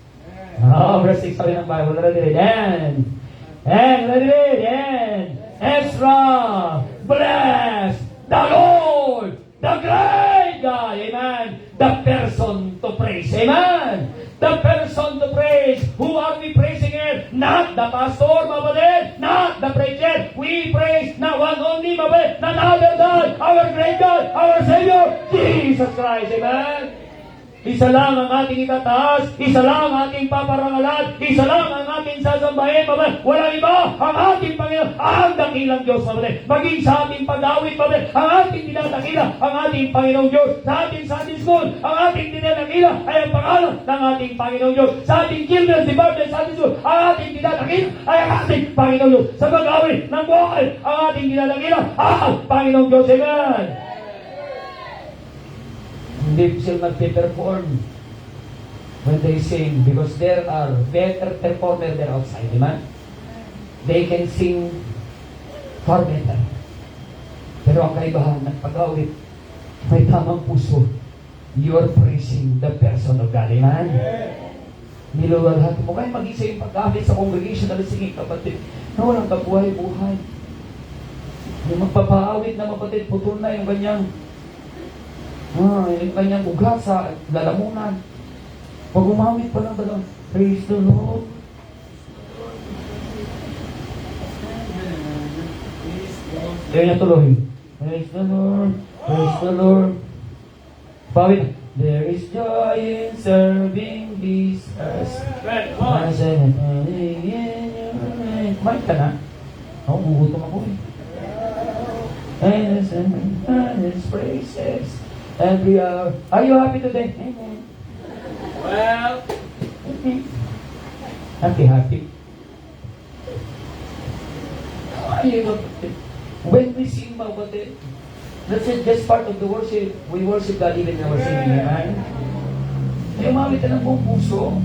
Verse 6 sabi ng Bible. Ready, ready. Ezra, bless the Lord, the great God. Amen? The person to praise. Amen? The person to praise. Who are we praising here? Not the pastor, mabalik. Not the preacher. We praise not one only, mabalik. Not other God, our great God, our Savior, Jesus Christ. Amen? Isa lang ang ating itataas, isa lang ang ating paparangalan, isa lang ang ating sasambahin, kapatid. Walang iba, ang ating Panginoon, ang dakilang Diyos, kapatid. Maging sa ating pag-awit, kapatid, ang ating dinadakila, ang ating Panginoong Diyos. Sa ating Sunday School, ang ating dinadakila ay ang pangalan ng ating Panginoong Diyos. Sa ating Children's Department Sunday School, ang ating dinadakila ay ang ating Panginoong Diyos. Sa pag-awit ng buhay, ang ating dinadakila, ang Panginoong Diyos. Amen. Hindi sila mag-perform when they sing because there are better performers there outside, di ba? They can sing far better. Pero ang kaibahan ng pag-awit, may tamang puso. You are praising the person of God, amen? Niluwalhati mo kayo mag-isa yung pag-awit sa congregation na singing kapatid na walang kabuhay-buhay. Yung magpapaawit na kapatid, putol na yung kanyang yung kanyang ugat sa lalamunan. Pag umawit pa lang talagang, praise the Lord. Kaya niya tuloy. Praise the Lord. Praise the Lord. Pawit. There is joy in serving this earth. Kumain ka na? Oo, gugutom ako eh. And His praises every hour. Are you happy today? Amen. Well, happy. When we sing, kapatid, that's it, just part of the worship. We worship God even in our singing. Amen. Umawit ka ng buong puso.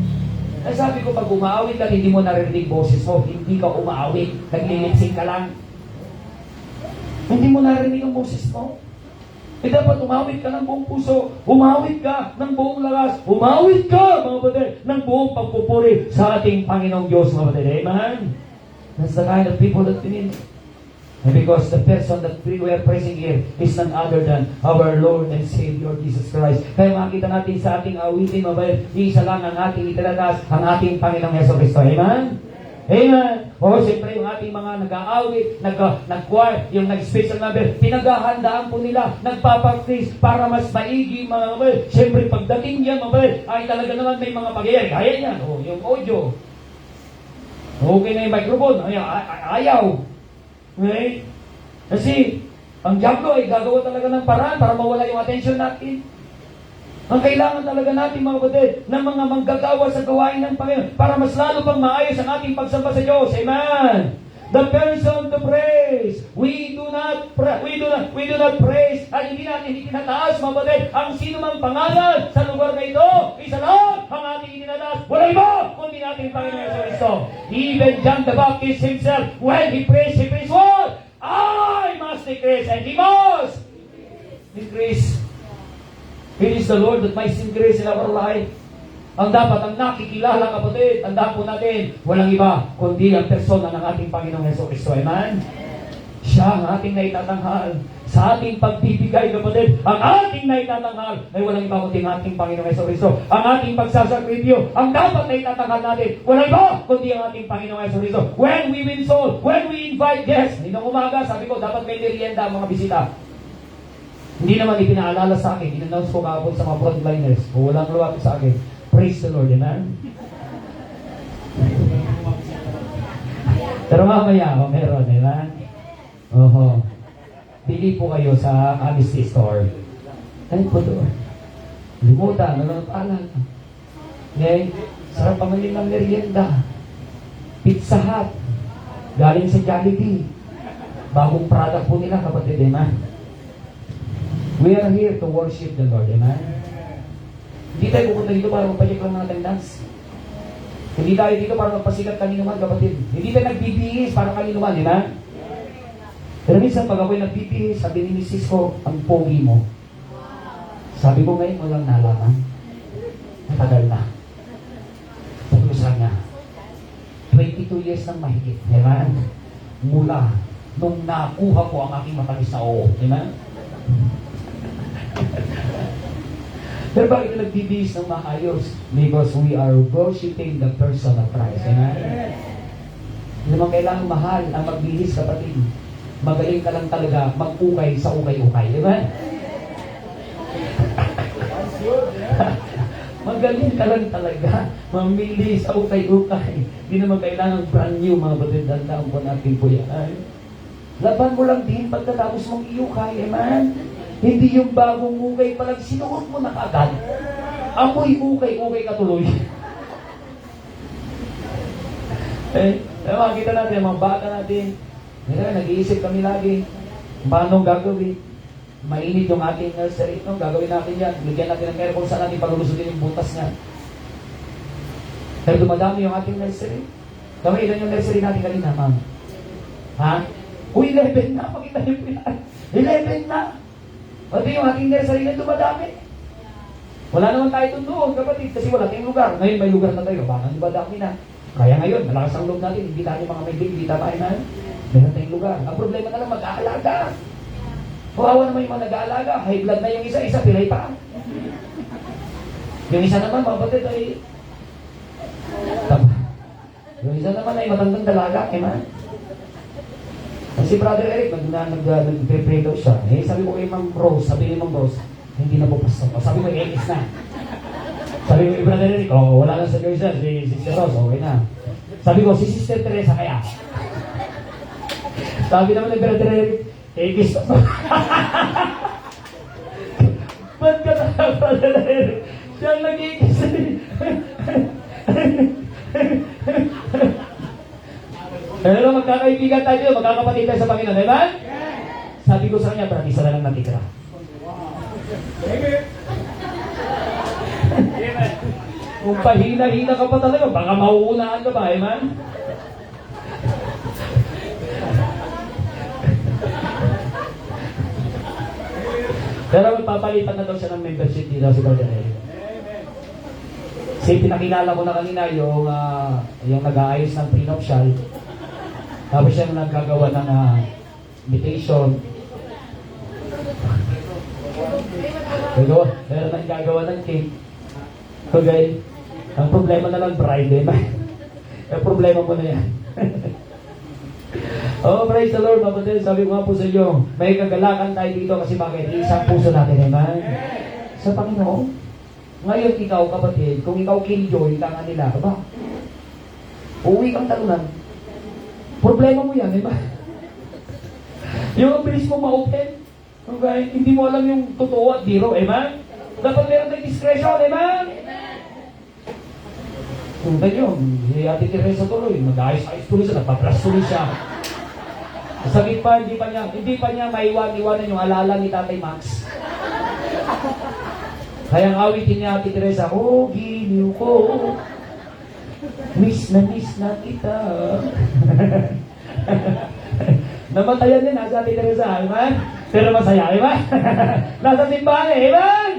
Eh sabi ko, pag umaawit ka, hindi mo naririnig boses mo. Hindi ka umaawit. Naglilinsing ka lang. Hindi mo naririnig ang boses mo. Eh dapat umawit ka ng buong puso, umawit ka ng buong lakas, umawit ka, mga kapatid, ng buong pagpupuri sa ating Panginoong Diyos, mga kapatid. Amen? That's the kind of people that we need. And because the person that we are praising here is none other than our Lord and Savior, Jesus Christ. Kaya makita natin sa ating awitin, mga kapatid, isa lang ang ating itinataas, ang ating Panginoong Yeso Cristo. Amen? Amen. O, siyempre, yung ating mga nag-aawit, nag-choir, yung nag-special number, pinaghahandaan po nila, nagpapaktis para mas maigi, mga kapatid. Siyempre, pagdating niya, mga kapatid, ay talaga naman may mga pagyayari. Kaya yan, o, yung audio. Okay na yung microphone, ayaw. Okay? Kasi, ang diablo ay gagawa talaga ng paraan para mawala yung attention natin. Ang kailangan talaga natin, mga kapatid, ng mga manggagawa sa gawain ng Panginoon para mas lalo pang maayos ang ating pagsamba sa Diyos. Amen. The person to praise. We do not praise at hindi natin itinataas, mga kapatid, ang sino mang pangalan sa lugar na ito. Isa lang ang ating itinataas. Wala iba kundi natin Panginoon Yesu Cristo. Even John the Baptist himself, when he prays what? I must decrease and he must decrease. It is the Lord that might increase in our life. Ang dapat, ang nakikilala, kapatid, tandaan po natin, walang iba, kundi ang persona ng ating Panginoong Yeso Cristo. Amen? Siya ang ating naitatanghal. Sa ating pagbibigay, kapatid, ang ating naitatanghal ay walang iba kundi ang ating Panginoong Yeso Cristo. Ang ating pagsasakripisyo, ang dapat naitatanghal natin, walang iba kundi ang ating Panginoong Yeso Cristo. When we win soul, when we invite guests, nitong umaga, sabi ko, dapat may merienda ang mga bisita. Hindi naman ipinaalala sa akin, in-announce ko kahapon sa mga frontliners, o walang luwapit sa akin. Praise the Lord, amen? Pero mamaya, meron, amen? Oho. Pili po kayo sa Amnesty Store. Ay po doon. Limutan, paalam. Okay? Sarap pamilin ng merienda. Pizza Hut. Galing sa Jollibee. Bagong product po nila, kapatid, amen? We are here to worship the Lord, amen? Hindi tayo pupunta dito para magpajek lang ng attendance. Hindi tayo dito para magpasikat kanino man, kapatid. Hindi tayo nagbibihis para kanino man, amen? Pero minsan pag ako'y nagbibihis, sabi ni Mrs. ko, ang pogi mo. Sabi ko ngayon, walang nalaman. Matagal na. Paglusan niya. 22 years nang mahigit, amen? Mula nung nakuha ko ang aking matalis na oo, amen? Pero bakit nagbibihis ng maayos? Because we are worshiping the person of Christ. Amen? Hindi naman kailangan mahal ang magbihis, kapatid. Magaling ka lang talaga mag-ukay sa ukay-ukay. Amen? Magaling ka lang talaga. Mamili sa ukay-ukay. Hindi naman kailangan brand new, mga batid. Dandaan po natin po yan. Laban mo lang din pagkatapos mong iukay, amen? Hindi yung bagong ukay pa lang, sinuot mo na kaagad. Amoy ukay ka tuloy. Makikita natin, mga bata natin, nag-iisip kami lagi, paano gagawin? Mainit yung ating nursery, no? Gagawin natin yan. Bigyan natin ng aircon, saan natin palulusugin yung butas niya. Pero dumadami yung ating nursery. Kami, ilan yung nursery natin kanina, ma'am? Ha? Uy, 11 na. Pakita niyo po yan. 11 na. Pati yung ating nursery na dumadami. Wala naman tayo doon, kapatid, kasi wala tayong lugar. Ngayon may lugar na tayo. Baka dumadami na. Kaya ngayon, malakas ang loob natin. Hindi tayo mga may baby, tama na. Meron tayong lugar. Ang problema na lang, mag-aalaga. Kawawa naman yung mga nag-aalaga. High blood na yung isa, pilay pa. Yung isa naman, mga batid ay... Yung isa naman ay matandang dalaga, man. Si Brother Eric, nag-pray daw siya. Sabi ko kay Ma'am Rose, sabi ni Ma'am Rose, hindi na bupasok. Sabi ko, X na. Sabi ko kay Brother Eric, wala na sa Joyce, si Sister Rose, okay na. Sabi ko, si Sister Teresa kaya. Sabi naman ni Brother Eric, X pa. Ba't ka na, Brother Eric? Siya nag-X. Pero magkakaibigan tayo, magkakapatid tayo sa Panginoon, di ba? Sabi ko sa kanya, parang isa na lang natitira. Kung pahina-hina ka pa talaga, baka mauunaan ka ba, man? Pero magpapalitan na daw siya ng membership dito sa Brother Eric. Kasi pinakilala ko na kanina yung nag-aayos ng prenuptial. Tapos siya nagkagawa ng invitation. Meron nang gagawa ng cake. Okay. Ang problema na lang, bride, Ang problema mo na yan. Oh, praise the Lord, kapatid. Sabi ko nga po sa iyo, may kagalakan tayo dito kasi bakit? Isang puso natin, amen? Sa Panginoon. Ngayon, ikaw, kapatid, kung ikaw killjoy, tanga nila, ba? Uwi kang talunan. Problema mo yan, diba? Yung ang bilis mo ma-open, okay? Hindi mo alam yung totoo at biro, amen? Dapat meron tayong discretion, amen? Kung tayo, si Ate Teresa tuloy, mag-ayos-ayos tuloy siya, nagpapras tuloy siya. Sakit pa, hindi pa niya maiwan-iwanan yung alala ni Tatay Max. Kaya ang awitin niya, Ate Teresa, oh, giliw ko. Miss na kita. Namatayan din, nasa Ate Teresa, amen? Pero masaya, amen? Nasa simbahan, amen?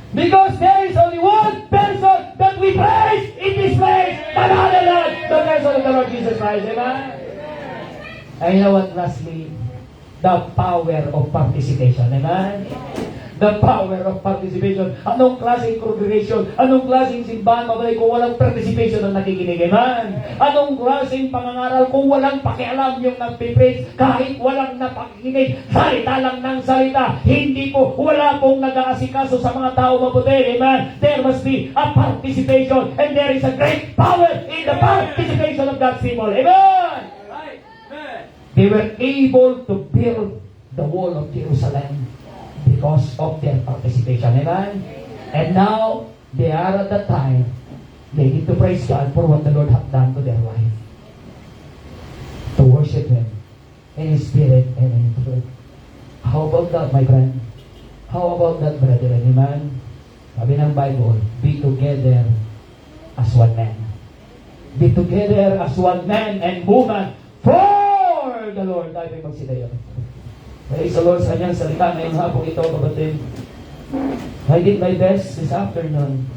Because there is only one person that we praise in this place, none other than the person of the Lord Jesus Christ, amen? And you know what, lastly, the power of participation, amen? The power of participation. Anong klaseng congregation? Anong klaseng simbahan mabalay kung walang participation ng nakikinig? Amen? Anong klaseng pangangaral kung walang pakialam yung nagpipraise? Kahit walang napakikinig, salita lang ng salita. Hindi po, wala pong nag-aasikaso sa mga tao mabuti. Amen? There must be a participation. And there is a great power in the participation of God's people. Amen? They were able to build the wall of Jerusalem because of their participation. Amen? And now, they are at the time, they need to praise God for what the Lord has done to their life. To worship Him in His Spirit and in truth. How about that, my friend? How about that, brethren? Amen? Sabi ng Bible, be together as one man. Be together as one man and woman for the Lord. Tayo may magsidayo. Praise the Lord sa kanyang salita ngayong hapong ito, kapatid. I did my best this afternoon.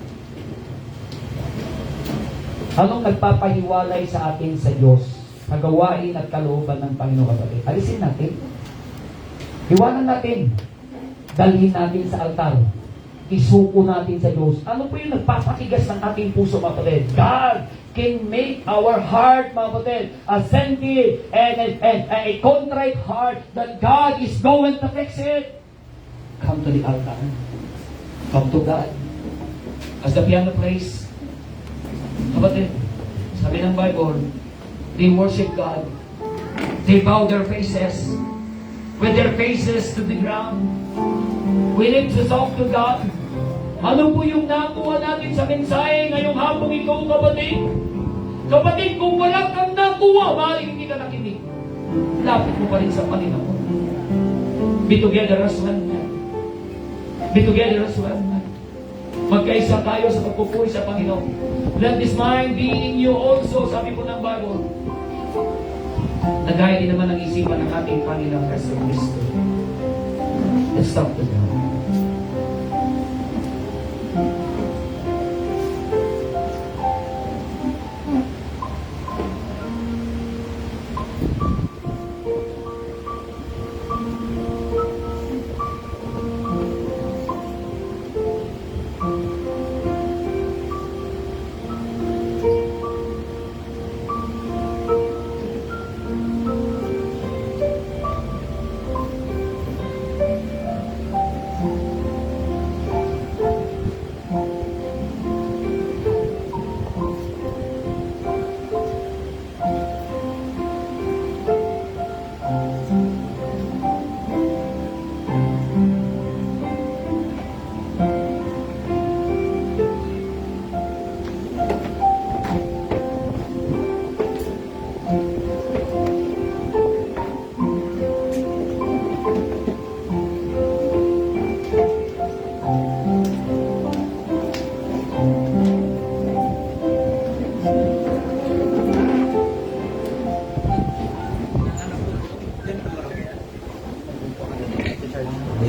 Anong nagpapahiwalay sa atin sa Diyos? Kagawain at kalooban ng Panginoon, kapatid. Alisin natin. Hiwanan natin. Dalhin natin sa altar. Isuko natin sa Diyos. Ano po yung nagpapatigas ng ating puso, kapatid? God can make our heart, mga kapatid, a sensitive and a contrite heart that God is going to fix it. Come to the altar. Come to God. As the piano plays, kapatid, sabi ng Bible, they worship God. They bow their faces with their faces to the ground. We need to talk to God. Ano po yung nakuha natin sa mensahe ngayong hapong ikaw, kapatid? Kapatid, kung wala kang nakuha, maaaring hindi ka nakinig. Lapit mo pa rin sa Panginoon. Be together as one man. Be together as one man. Magkaisa tayo sa pagpupuri sa Panginoon. Let this mind be in you also, sabi po ng Bible. Nagaya din naman ang isipan ng ating Panginoong Kristo. Let's talk to God.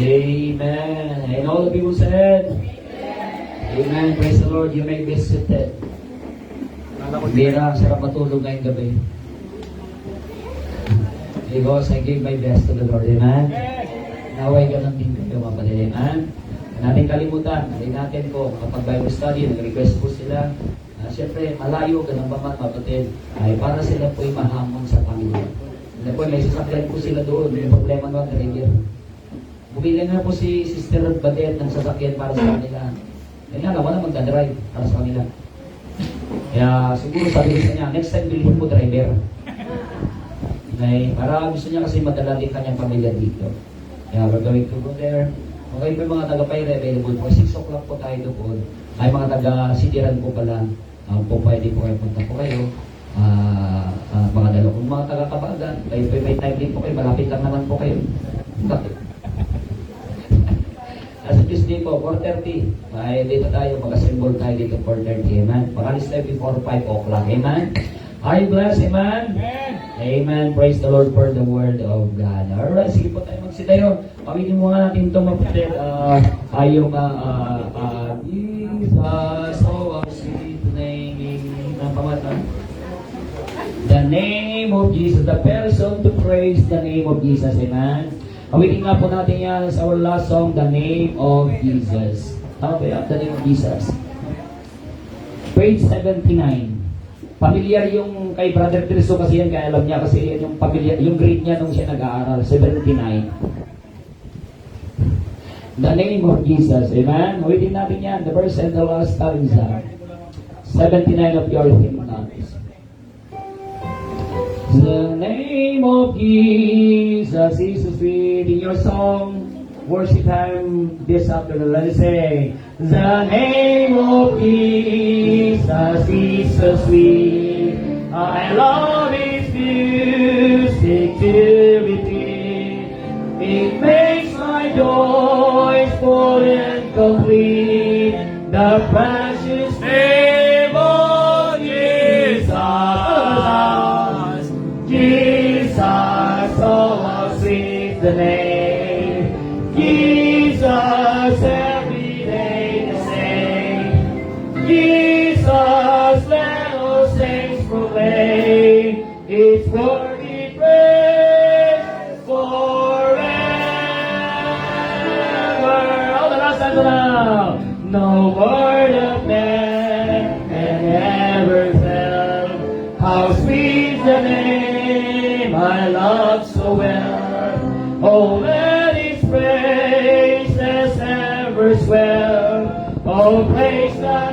Amen. And all the people said, Amen. Praise the Lord. You may be seated. Mira, sarap matulog ngayong gabi. Because I gave my best to the Lord. Amen. Naway ganun din kayo, mga kapatid. Amen. Natin kalimutan. Natin po, kapag Bible study, nag-request po sila. Siyempre, malayo, ganun pa man, kapatid. Ay, para sila po'y mahamon sa Panginoon. Ano po, may sasakyan po sila doon. May problema naman, driver. Bumili na po si Sister Badet ng sasakyan para sa kanila. Kaya nga, wala magdadrive para sa kanila. Kaya siguro sabi ko sa niya, next time bilhin mo driver. Okay, para gusto niya kasi madala din kanyang pamilya dito. Kaya we're going to go there. Okay po yung mga taga-Payre available po. 6 o'clock po tayo doon. Ay mga taga-Sidiran po pala. Po pwede po kayo punta po kayo. Mga dalawa. Kung mga taga-Kabagan, kayo po may time din po kayo. Malapit lang naman po kayo. As a Tuesday po, 4:30. Ay, dito tayo, mag-assemble tayo dito 4:30. Amen. Pag-alis tayo before 5 o'clock. Amen. Are you blessed? Amen? Amen. Praise the Lord for the word of God. Alright, sige po tayo magsitayo. Pamitin muna natin itong mapatid. Yung Jesus, oh, sweet name. The name of Jesus. The person to praise the name of Jesus. Amen. Awitin nga po natin yan sa our last song, The Name of Jesus. Tama ba yan? The Name of Jesus. Page 79. Familiar yung kay Brother Triso kasi yan, kaya alam niya kasi yan yung familiar, yung grade niya nung siya nag-aaral, 79. The Name of Jesus. Amen? Awitin natin yan. The first and the last stanza. 79 of your hymnals. The name of Jesus is so sweet. In your song, worship Him this afternoon. Let us say, the name of Jesus is so sweet. I love His music to repeat. It makes my joys full and complete. The precious name of Jesus. Jesus, oh how sweet the name. Jesus, every day the same. Jesus, let all saints proclaim. It's worthy praise forever. All the last time now. No word of man can ever tell how sweet the name I love so well. Oh, let His praises ever swell. Oh, praise the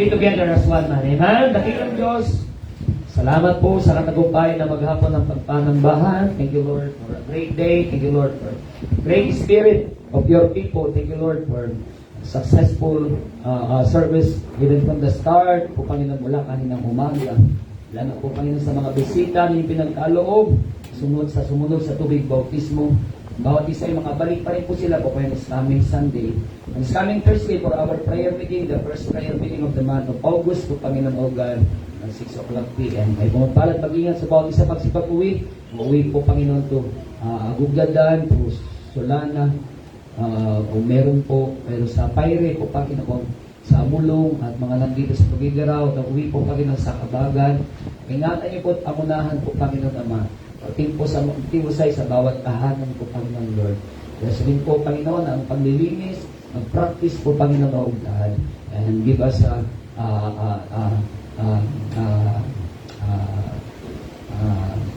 be together as one man. Amen? Dakilang Diyos, salamat po sa katagumpay na maghapon ng pagpanambahan. Thank you, Lord, for a great day. Thank you, Lord, for great spirit of your people. Thank you, Lord, for successful service even from the start. Po, Panginoon, mula kaninang umaga. Lalo po, Panginoon, sa mga bisita na pinagkaloob, sumunod sa tubig bautismo. Bawat isa ay makabalik pa rin po sila po Panginoon sa coming Sunday. And this coming Thursday for our prayer meeting, the first prayer meeting of the month of August po, Panginoon, O God, 6 o'clock p.m. Ay pumapalat mag-ingat sa bawat isa pagsipag-uwi. Uwi po, Panginoon, to Agugadan, to Solana, o meron sa Paire po, Panginoon, sa Amulong at mga nandito sa Tugigaraw, na uwi po, Panginoon, sa Kabagan. Ingatan niyo po at amunahan po, Panginoon, Ama. Pating po sa Tiwasay sa bawat tahanan po, Panginoon, Lord. Kaya sabihin po, Panginoon, ang paglilinis, mag-practice po, Panginoon, o lahat. And give us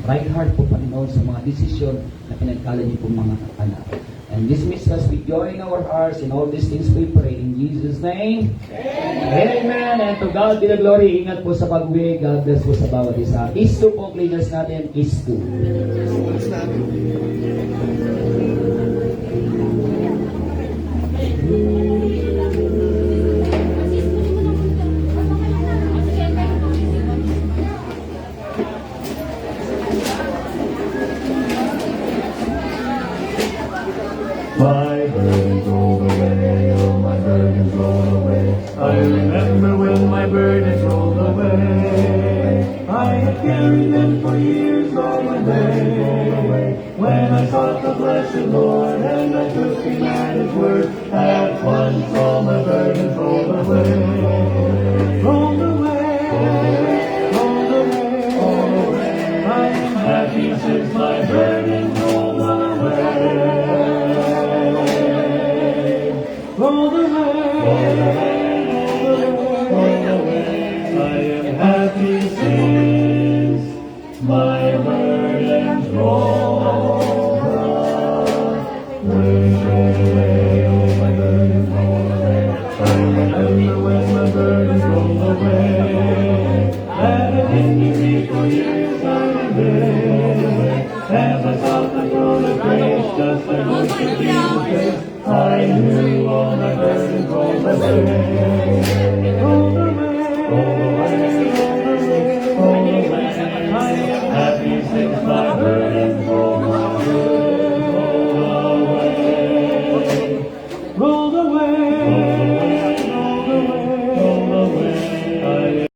right heart po, Panginoon, sa mga desisyon na pinagkala niyo po mga anak. And dismiss us with joy in our hearts. In all these things we pray. In Jesus' name. Amen. And to God be the glory. Ingat po sa pag-uwi. God bless po sa bawat isa. Isto po, cleaners natin. Isto. My burdens rolled away, oh my burdens rolled away. I remember when my burdens rolled away. I had carried them for years all the way. When I sought the blessed Lord and I took him at his word, at once all my burdens rolled away. Rolled away, rolled away, rolled away. I am happy since my burdens rolled away. Rolled away, rolled away. I am happy since my burdens rolled